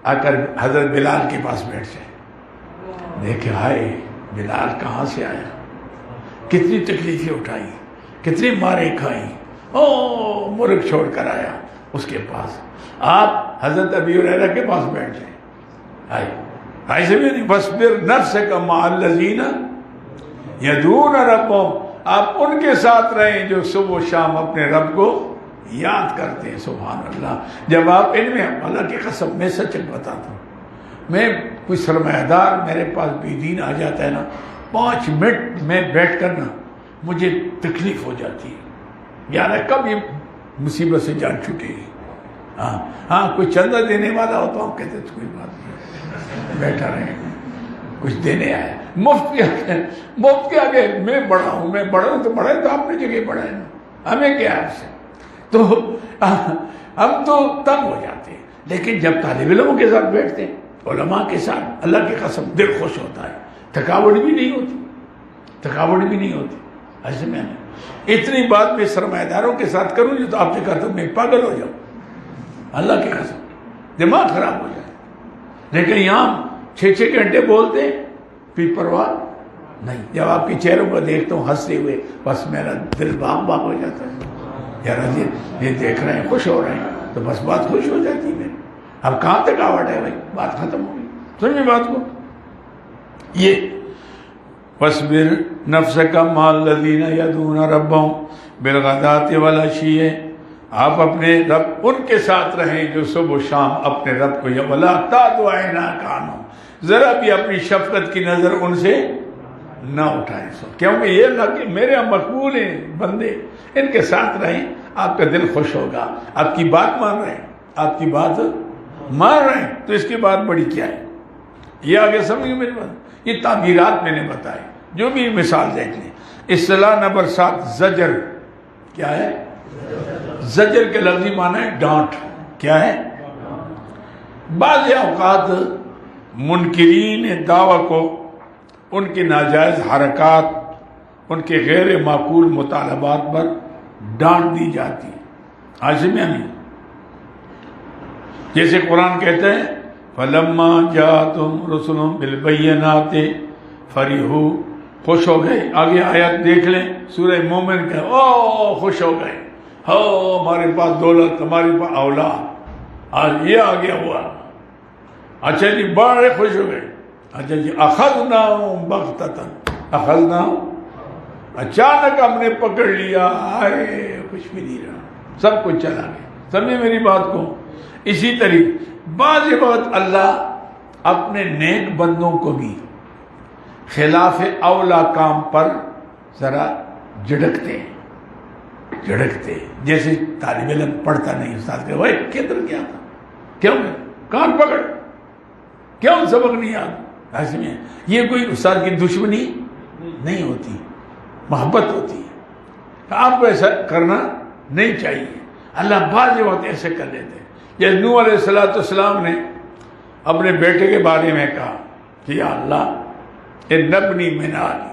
A: آ کر حضرت بلال کے پاس بیٹھ جائے. دیکھے ہائے بلال کہاں سے آیا، کتنی تکلیفیں اٹھائی، کتنی ماریں کھائیں، مرغ چھوڑ کر آیا اس کے پاس. آپ حضرت ابی ہریرہ کے پاس بیٹھ جائیں. ایسے بھی نہیں. فاصبر نفسک مع الذین یدعون ربہم. آپ ان کے ساتھ رہیں جو صبح و شام اپنے رب کو یاد کرتے ہیں. سبحان اللہ. جب آپ ان میں، اللہ کی قسم میں سچ بتاتا ہوں، میں کوئی سرمایہ دار میرے پاس بے دین آ جاتا ہے نا، 5 منٹ میں بیٹھ کر نا مجھے تکلیف ہو جاتی ہے، یار کب یہ مصیبت سے جان چھوٹے گی. ہاں کوئی چندہ دینے والا ہو تو ہم کہتے ہیں کوئی بات نہیں، بیٹھا رہے، کچھ دینے آیا. مفت کے آگے میں بڑا ہوں تو بڑا ہے تو اپنی جگہ بڑا ہے نا، ہمیں کیا ہے اس سے. تو ہم تو تنگ ہو جاتے ہیں. لیکن جب طالب علموں کے ساتھ بیٹھتے ہیں، علماء کے ساتھ، اللہ کی قسم دل خوش ہوتا ہے. تھکاوٹ بھی نہیں ہوتی. ایسے میں اتنی بات میں سرمایہ داروں کے ساتھ کروں جو تو آپ سے کہتا ہوں میں پاگل ہو جاؤں، اللہ کی قسم دماغ خراب ہو جائے. لیکن یہاں 6 گھنٹے بولتے ہیں پھر پرواہ نہیں. جب آپ کے چہروں کو دیکھتا ہوں ہنستے ہوئے، بس میرا دل باغ ہو جاتا ہے. یار یہ دیکھ رہے ہیں، خوش ہو رہے ہیں، تو بس بات خوش ہو جاتی ہے. اب کہاں تھکاوٹ ہے بھائی، بات ختم ہو گئی. سمجھے بات کو. یہ وَاصْبِرْ نَفْسَكَ مَعَ الَّذِينَ يَدْعُونَ رَبَّهُمْ بِالْغَدَاةِ وَالْعَشِيِّ. آپ اپنے رب ان کے ساتھ رہیں جو صبح و شام اپنے رب کو وَلَا تَعْدُ عَيْنَاكَ عَنْهُمْ. ذرا بھی اپنی شفقت کی نظر ان سے نہ اٹھائیں. کیونکہ یہ اللہ کے میرے مقبول ہیں بندے، ان کے ساتھ رہیں، آپ کا دل خوش ہوگا. آپ کی بات مان رہے ہیں، آپ کی بات مان رہے ہیں، تو اس کی بات بڑی کیا ہے. یہ آگے سمجھیں میری بات. یہ تعبیرات میں نے بتائی، جو بھی مثال دیکھ لیں. اصطلاح نمبر 7 زجر. کیا ہے؟ زجر کے لفظی معنی ہے ڈانٹ. کیا ہے؟ بعض اوقات منکرین دعویٰ کو ان کی ناجائز حرکات، ان کے غیر معقول مطالبات پر ڈانٹ دی جاتی ہے. آج میں نہیں. جیسے قرآن کہتے ہیں فَلَمَّا جَاءَتْهُمْ رُسُلُهُم بِالْبَيِّنَاتِ فَرِحُوا. خوش ہو گئے. آگے آیت دیکھ لیں سورہ مومن کا. خوش ہو گئے، ہمارے پاس دولت، ہمارے پاس اولاد، آج یہ آ گیا ہوا. اچھا جی بڑے خوش ہو گئے. اچھا جی اخذناہم بغتۃ. اخذناہم، اچانک ہم نے پکڑ لیا. کچھ بھی نہیں رہا، سب کچھ چلا گیا. سمجھے میری بات کو. اسی طریقے بعض وقت اللہ اپنے نیک بندوں کو بھی خلاف اولا کام پر ذرا جھڑکتے. جیسے طالب علم پڑھتا نہیں، استاد کہ بھائی کدھر گیا تھا، کیوں کان پکڑ، کیوں سبق نہیں آتا. ایسے میں یہ کوئی استاد کی دشمنی نہیں ہوتی، محبت ہوتی ہے. آپ کو ایسا کرنا نہیں چاہیے. اللہ بعض وقت ایسے کر لیتے. جیسے نوح علیہ السلام نے اپنے بیٹے کے بارے میں کہا کہ یا اللہ نبنی من آلی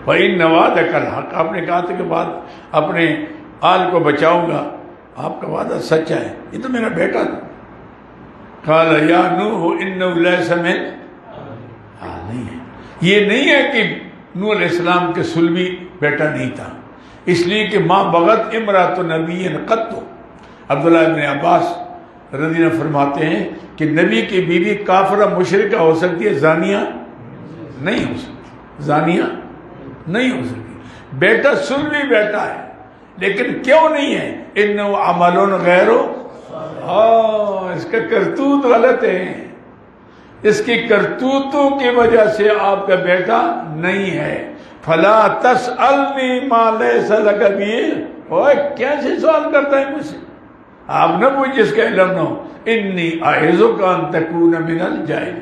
A: وَإِنَّ وَعْدَكَ الْحَقُّ. آپ نے کہا تھا کہ بعد اپنے آل کو بچاؤں گا، آپ کا وعدہ سچا ہے، یہ تو میرا بیٹا تھا. قال یا نوح انہ لیس من نہیں ہے. یہ نہیں ہے کہ نوح علیہ السلام کے صلبی بیٹا نہیں تھا، اس لیے کہ ماں بغت امرات نبی قط. عبداللہ ابن عباس رضی اللہ فرماتے ہیں کہ نبی کی بیوی کافرہ مشرکہ ہو سکتی ہے، زانیہ نہیں ہو سکتی، زانیہ نہیں ہو سکتی. بیٹا صلبی بیٹا ہے، لیکن کیوں نہیں ہے؟ انہو عمل غیرو، اس کا کرتوت غلط ہے، اس کی کرتوتوں کی وجہ سے آپ کا بیٹا نہیں ہے. فلا تسألنی ما لیس لک بہ، اوے کیسے سوال کرتا ہے مجھ سے؟ آپ نہ پوچھ جس کا علم نہ ہو. انی اعوذک ان تکون من الجاہلین.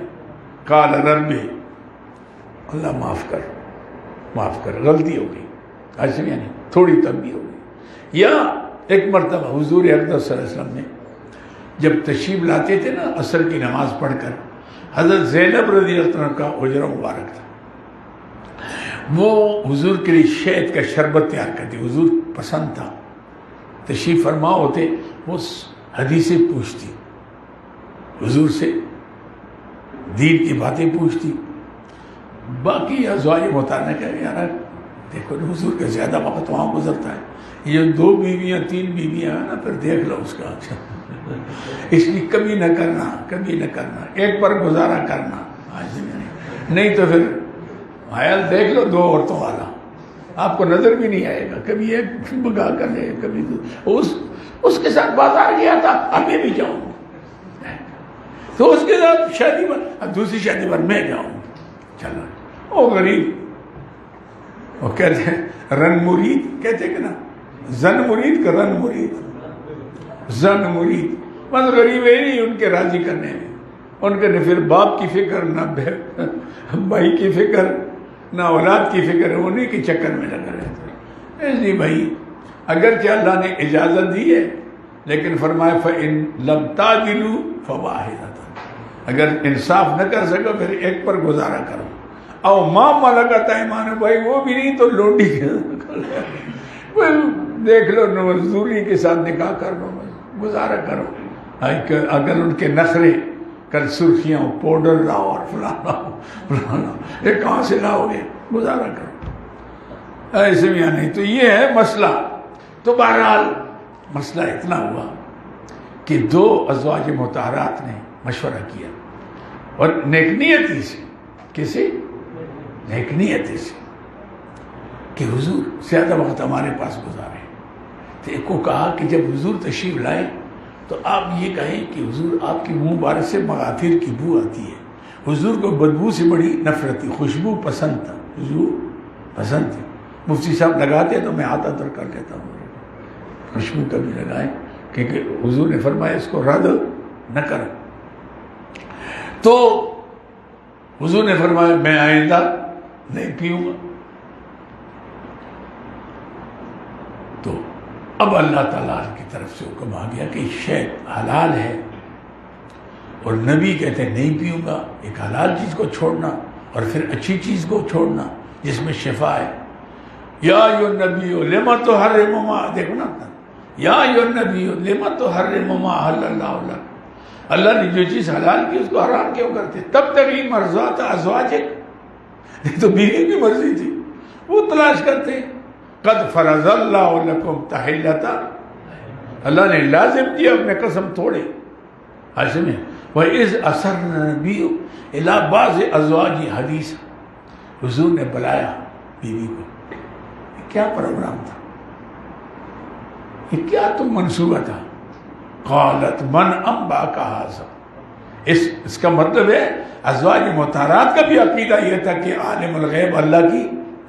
A: قال ربی، اللہ معاف کر، غلطی ہو گئی، ایسے یعنی تھوڑی تنبیہ ہو گئی. یا ایک مرتبہ حضور اقدس صلی اللہ علیہ وسلم نے جب تشریف لاتے تھے نا عصر کی نماز پڑھ کر، حضرت زینب رضی اللہ عنہ کا حجرہ مبارک تھا، وہ حضور کے لیے شہد کا شربت تیار کرتی، حضور پسند تھا. تشریف فرما ہوتے، وہ حدیثیں پوچھتی حضور سے، دین کی باتیں پوچھتی. باقی ازواج مطالعہ کا یار دیکھو حضور کا زیادہ وقت وہاں گزرتا ہے، یہ 2 بیویاں 3 بیویاں نا، پھر دیکھ لو اس کا. اس لیے کبھی نہ کرنا، ایک پر گزارا کرنا، نہیں تو پھر حیال دیکھ لو 2 عورتوں والا، آپ کو نظر بھی نہیں آئے گا. کبھی ایک بگا کر لے، کبھی اس کے ساتھ بازار گیا تھا، ابھی بھی جاؤں، تو اس کے ساتھ شادی پر، دوسری شادی پر میں جاؤں. چلو وہ غریب، وہ کہتے ہیں رن مرید، کہتے ہیں کہ نا زن مرید کا رن مرید، زن مرید بس غریب ہے نہیں ان کے راضی کرنے میں. ان کے نہ پھر باپ کی فکر، نہ بھائی کی فکر، نہ اولاد کی فکر ہے، انہیں کے چکر میں لگا رہتا ہے. اس لیے بھائی اگرچہ اللہ نے اجازت دی ہے، لیکن فرمایا فَإِن لَمْ تَعْدِلُوا فَوَاحِدَةً، اگر انصاف نہ کر سکو پھر ایک پر گزارا کرو. او ماں ملکت ایمانکم، بھائی وہ بھی نہیں تو لونڈی دیکھ لو، مزدوری کے ساتھ نکاح کر لو، گزارا کرو. اگر ان کے نخرے کل سرخیاں پاؤڈر لاؤ اور فلانا، یہ کہاں سے لاؤ گے؟ گزارا کرو. ایسے میں نہیں. تو یہ ہے مسئلہ. تو بہرحال مسئلہ اتنا ہوا کہ 2 ازواج مطہرات نے مشورہ کیا، اور نیکنیتی سے، کسی نیکنیتی سے، کہ حضور زیادہ وقت ہمارے پاس گزارے. تو ایک کو کہا کہ جب حضور تشریف لائے تو آپ یہ کہیں کہ حضور آپ کی منہ مبارک سے مغافر کی بو آتی ہے. حضور کو بدبو سے بڑی نفرت تھی، خوشبو پسند تھا، خوشبو پسند تھی. مفتی صاحب لگاتے تو میں ہاتھ ادر کر لیتا ہوں، خوشبو کبھی لگائے، کیونکہ حضور نے فرمایا اس کو رد نہ کرو. تو حضور نے فرمایا میں آئندہ نہیں پیوں گا. تو اب اللہ تعالیٰ کی طرف سے حکم آ گیا کہ شہد حلال ہے، اور نبی کہتے ہیں نہیں پیوں گا. ایک حلال چیز کو چھوڑنا اور پھر اچھی چیز کو چھوڑنا جس میں شفا ہے. یا ایھا النبی لما تحرم ما، دیکھو نا، یا ایھا النبی لما تحرم ما احل اللہ لک، اللہ نے جو چیز حلال کی اس کو حرام کیوں کرتے؟ تب تک یہ مرضات ازواجک، یہ تو بیوی کی مرضی تھی، وہ تلاش کرتے. قد فرض اللہ لکم تحلۃ، اللہ نے لازم کیا اپنے قسم توڑے. ایسے میں وَإِذْ أَسَرَّ النَّبِيُّ إِلَىٰ بَعْضِ أَزْوَاجِهِ حدیث، حضور نے بلایا بیوی کو. کیا پروگرام تھا؟ یہ کیا تم منصوبہ تھا؟ قالت من انباک ھذا، اس کا مطلب ہے ازواج مطہرات کا بھی عقیدہ یہ تھا کہ عالم الغیب اللہ کی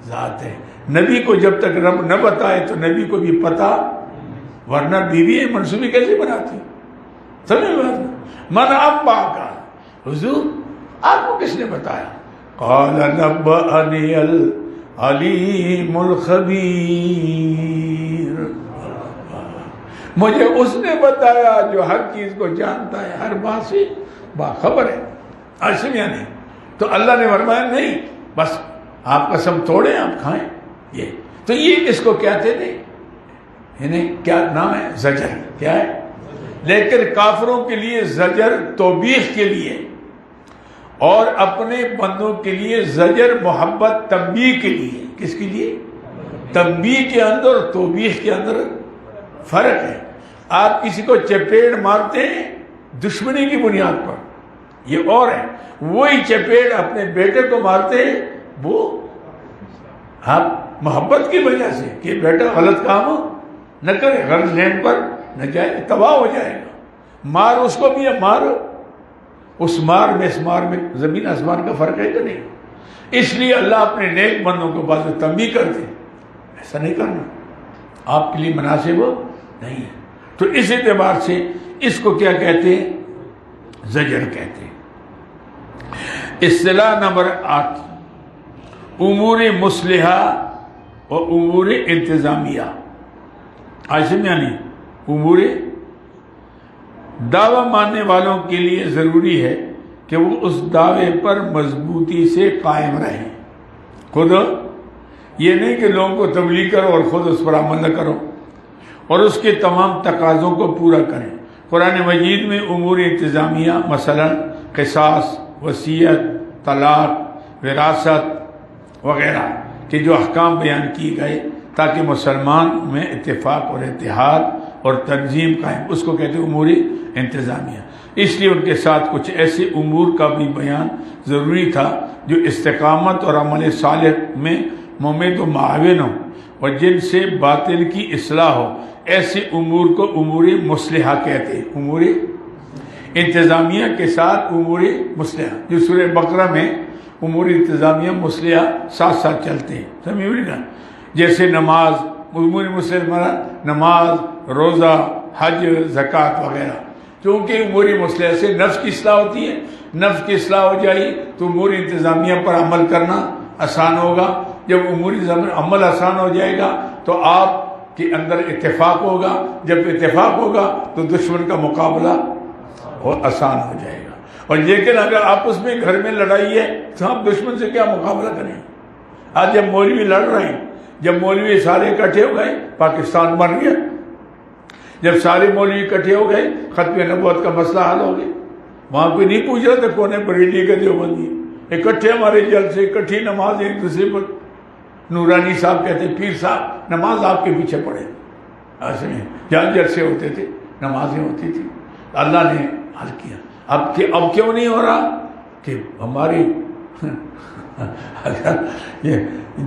A: ذات ہے. نبی کو جب تک رب نہ بتائے تو نبی کو بھی پتا، ورنہ بیوی منصوبی کیسے بناتی؟ سمجھ بات؟ من انباک، حضور آپ کو کس نے بتایا؟ قال نبأنی العلیم الخبیر، مجھے اس نے بتایا جو ہر چیز کو جانتا ہے، ہر بات سے باخبر ہے. ایسے میں نہیں. تو اللہ نے فرمایا نہیں، بس آپ قسم توڑیں، آپ کھائیں. یہ تو یہ اس کو کہتے تھے، انہیں کیا نام ہے؟ زجر. کیا ہے؟ لیکن کافروں کے لیے زجر توبیخ کے لیے، اور اپنے بندوں کے لیے زجر، محبت، تنبیہ کے لیے. کس کے لیے؟ تنبیہ کے اندر اور توبیخ کے اندر فرق ہے. آپ کسی کو چپیڑ مارتے ہیں دشمنی کی بنیاد پر، یہ اور ہے. وہی چپیڑ اپنے بیٹے کو مارتے ہیں وہ آپ محبت کی وجہ سے کہ بیٹا غلط کام نہ کرے، غلط لین پر نہ جائے، تباہ ہو جائے گا. مار اس کو بھی ہے، مار اس مار میں اس مار میں زمین آسمان کا فرق ہے کہ نہیں؟ اس لیے اللہ اپنے نیک بندوں کو بعض تنبیہ کرتے ہیں ایسا نہیں کرنا، آپ کے لیے مناسب نہیں ہے. تو اس اعتبار سے اس کو کیا کہتے ہیں؟ زجر کہتے ہیں. اصطلاح نمبر 8 امور مصلحہ و امور انتظامیہ. عاشم یعنی امور دعویٰ ماننے والوں کے لیے ضروری ہے کہ وہ اس دعوے پر مضبوطی سے قائم رہیں. خود یہ نہیں کہ لوگوں کو تبلیغ کرو اور خود اس پر عمل نہ کرو، اور اس کے تمام تقاضوں کو پورا کریں. قرآن مجید میں امور انتظامیہ مثلا قصاص، وصیت، طلاق، وراثت وغیرہ کے جو احکام بیان کیے گئے تاکہ مسلمان میں اتفاق اور اتحاد اور تنظیم قائم، اس کو کہتے ہیں امور انتظامیہ. اس لیے ان کے ساتھ کچھ ایسے امور کا بھی بیان ضروری تھا جو استقامت اور عمل صالح میں ممد و معاون ہو اور جن سے باطل کی اصلاح ہو. ایسے امور کو امور مصلحہ کہتے ہیں. امور انتظامیہ کے ساتھ امور مصلحہ، جو سورہ بقرہ میں امور انتظامیہ مصلحہ ساتھ ساتھ چلتے ہیں. سمجھ گا؟ جیسے نماز، امور مصلحہ نماز، روزہ، حج، زکوٰۃ وغیرہ. کیونکہ امور مصلحہ سے نفس کی اصلاح ہوتی ہے، نفس کی اصلاح ہو جائے تو امور انتظامیہ پر عمل کرنا آسان ہوگا. جب امور عمل آسان ہو جائے گا تو آپ کے اندر اتفاق ہوگا. جب اتفاق ہوگا تو دشمن کا مقابلہ بہت آسان ہو جائے گا. اور لیکن اگر آپس میں گھر میں لڑائی ہے تو آپ دشمن سے کیا مقابلہ کریں؟ آج جب مولوی لڑ رہے ہیں، جب مولوی سارے اکٹھے ہو گئے پاکستان بن گیا. جب سارے مولوی اکٹھے ہو گئے ختم نبوت کا مسئلہ حل ہو گیا. وہاں کوئی نہیں پوچھ رہا تھا کون ہے بریلی کا دیوبندی. اکٹھے ہمارے جل سے اکٹھی نماز ایک دوسرے پر. نورانی صاحب کہتے پیر صاحب نماز آپ کے پیچھے پڑے. ایسے جہاں جلسے ہوتے تھے نمازیں ہوتی تھی. اللہ نے حل کیا. اب کیوں نہیں ہو رہا کہ ہماری اگر یہ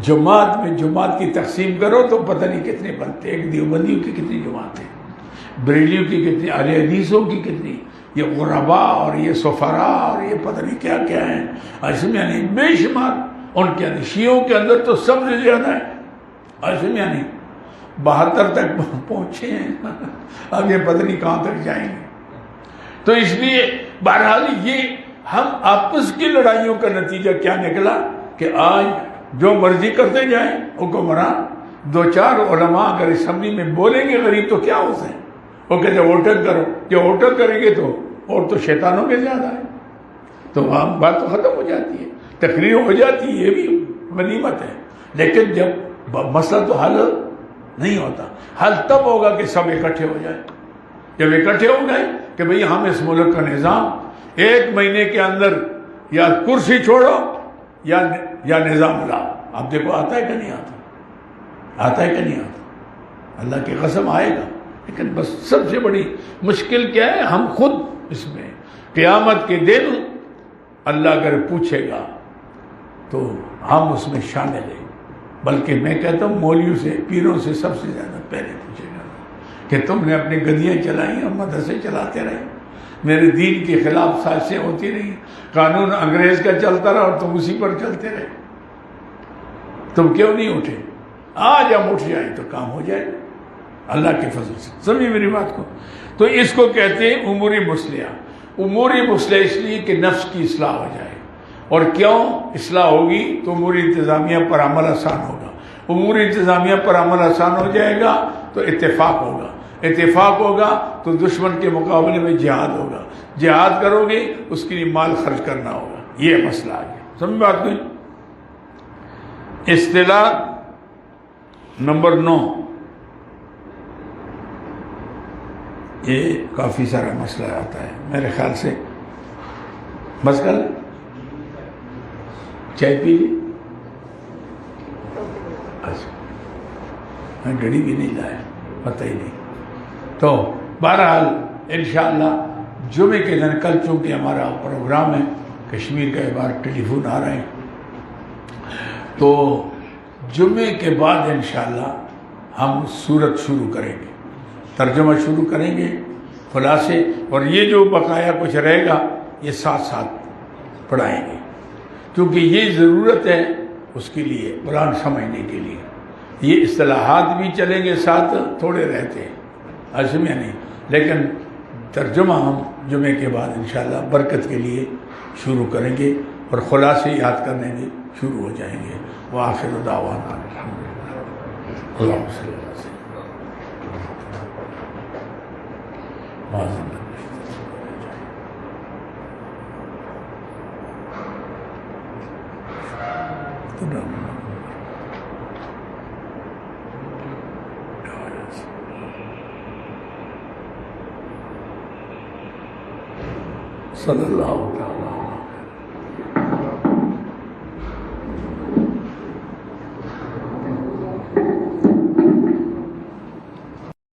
A: جماعت کی تقسیم کرو تو پتہ نہیں کتنے بنتے. ایک دیوبندیوں کی کتنی جماعتیں، بریلیوں کی کتنی، اہل حدیثوں کی کتنی، یہ غربا اور یہ سفرا اور یہ پتہ نہیں کیا کیا ہیں. ایسے میں یعنی بے شمار ان کے اندر. شیعوں کے اندر تو سب سے زیادہ ہے. ایسے میں یعنی 72 تک پہنچے ہیں. اب یہ پتہ نہیں کہاں تک جائیں گے. تو اس لیے بہرحال یہ ہم آپس کی لڑائیوں کا نتیجہ کیا نکلا کہ آج جو مرضی کرتے جائیں حکمران. 2-4 علماء اگر اسمبلی میں بولیں گے غریب تو کیا ہوتے ہیں؟ وہ کہتے ہیں ووٹنگ کرو. جو ووٹنگ کریں گے تو شیطانوں کے زیادہ ہے. تو وہاں بات تو ختم ہو جاتی ہے، تقریر ہو جاتی ہے. یہ بھی غنیمت ہے. لیکن جب مسئلہ تو حل نہیں ہوتا. حل تب ہوگا کہ سب اکٹھے ہو جائیں. جب اکٹھے ہو گئے کہ بھئی ہم اس ملک کا نظام 1 مہینے کے اندر یا کرسی چھوڑو یا نظام لاؤ. آپ دیکھو آتا ہے کہ نہیں آتا؟ آتا ہے کہ نہیں آتا؟ اللہ کی قسم آئے گا. لیکن بس سب سے بڑی مشکل کیا ہے؟ ہم خود اس میں قیامت کے دن اللہ اگر پوچھے گا تو ہم اس میں شامل ہیں. بلکہ میں کہتا ہوں مولویوں سے، پیروں سے سب سے زیادہ پہلے پوچھے گا کہ تم نے اپنی گدیاں چلائیں اور مدرسے چلاتے رہے، میرے دین کے خلاف سازشیں ہوتی رہی، قانون انگریز کا چلتا رہا اور تم اسی پر چلتے رہے. تم کیوں نہیں اٹھے؟ آج ہم اٹھ جائیں تو کام ہو جائے اللہ کے فضل سے. سمجھے میری بات کو؟ تو اس کو کہتے ہیں امور مصلحہ. امور مصلحہ اس لیے کہ نفس کی اصلاح ہو جائے. اور کیوں اصلاح ہوگی؟ تو امور انتظامیہ پر عمل آسان ہوگا. امور انتظامیہ پر عمل آسان ہو جائے گا تو اتفاق ہوگا. اتفاق ہوگا تو دشمن کے مقابلے میں جہاد ہوگا. جہاد کرو گے اس کے لیے مال خرچ کرنا ہوگا. یہ مسئلہ آ گیا. سمجھ بات نہیں؟ اصطلاح نمبر 9. یہ کافی سارا مسئلہ آتا ہے میرے خیال سے. بس کل چائے پی لی؟ اچھا میں گھڑی بھی نہیں لایا، پتہ ہی نہیں. تو بہرحال انشاءاللہ جمعے کے دن، کل چونکہ ہمارا پروگرام ہے کشمیر کا، بار ٹیلی فون آ رہے ہیں، تو جمعے کے بعد انشاءاللہ ہم سورت شروع کریں گے، ترجمہ شروع کریں گے خلاصے، اور یہ جو بقایا کچھ رہے گا یہ ساتھ ساتھ پڑھائیں گے، کیونکہ یہ ضرورت ہے اس کے لیے قرآن سمجھنے کے لیے. یہ اصطلاحات بھی چلیں گے ساتھ، تھوڑے رہتے ہیں ایسے میں نہیں، لیکن ترجمہ ہم جمعے کے بعد انشاءاللہ برکت کے لیے شروع کریں گے اور خلاصے یاد کرنے میں شروع ہو جائیں گے. وآخر دعوانا الحمدللہ. اللہم صلی اللہ علیہ وسلم. صلی اللہ علیہ وسلم.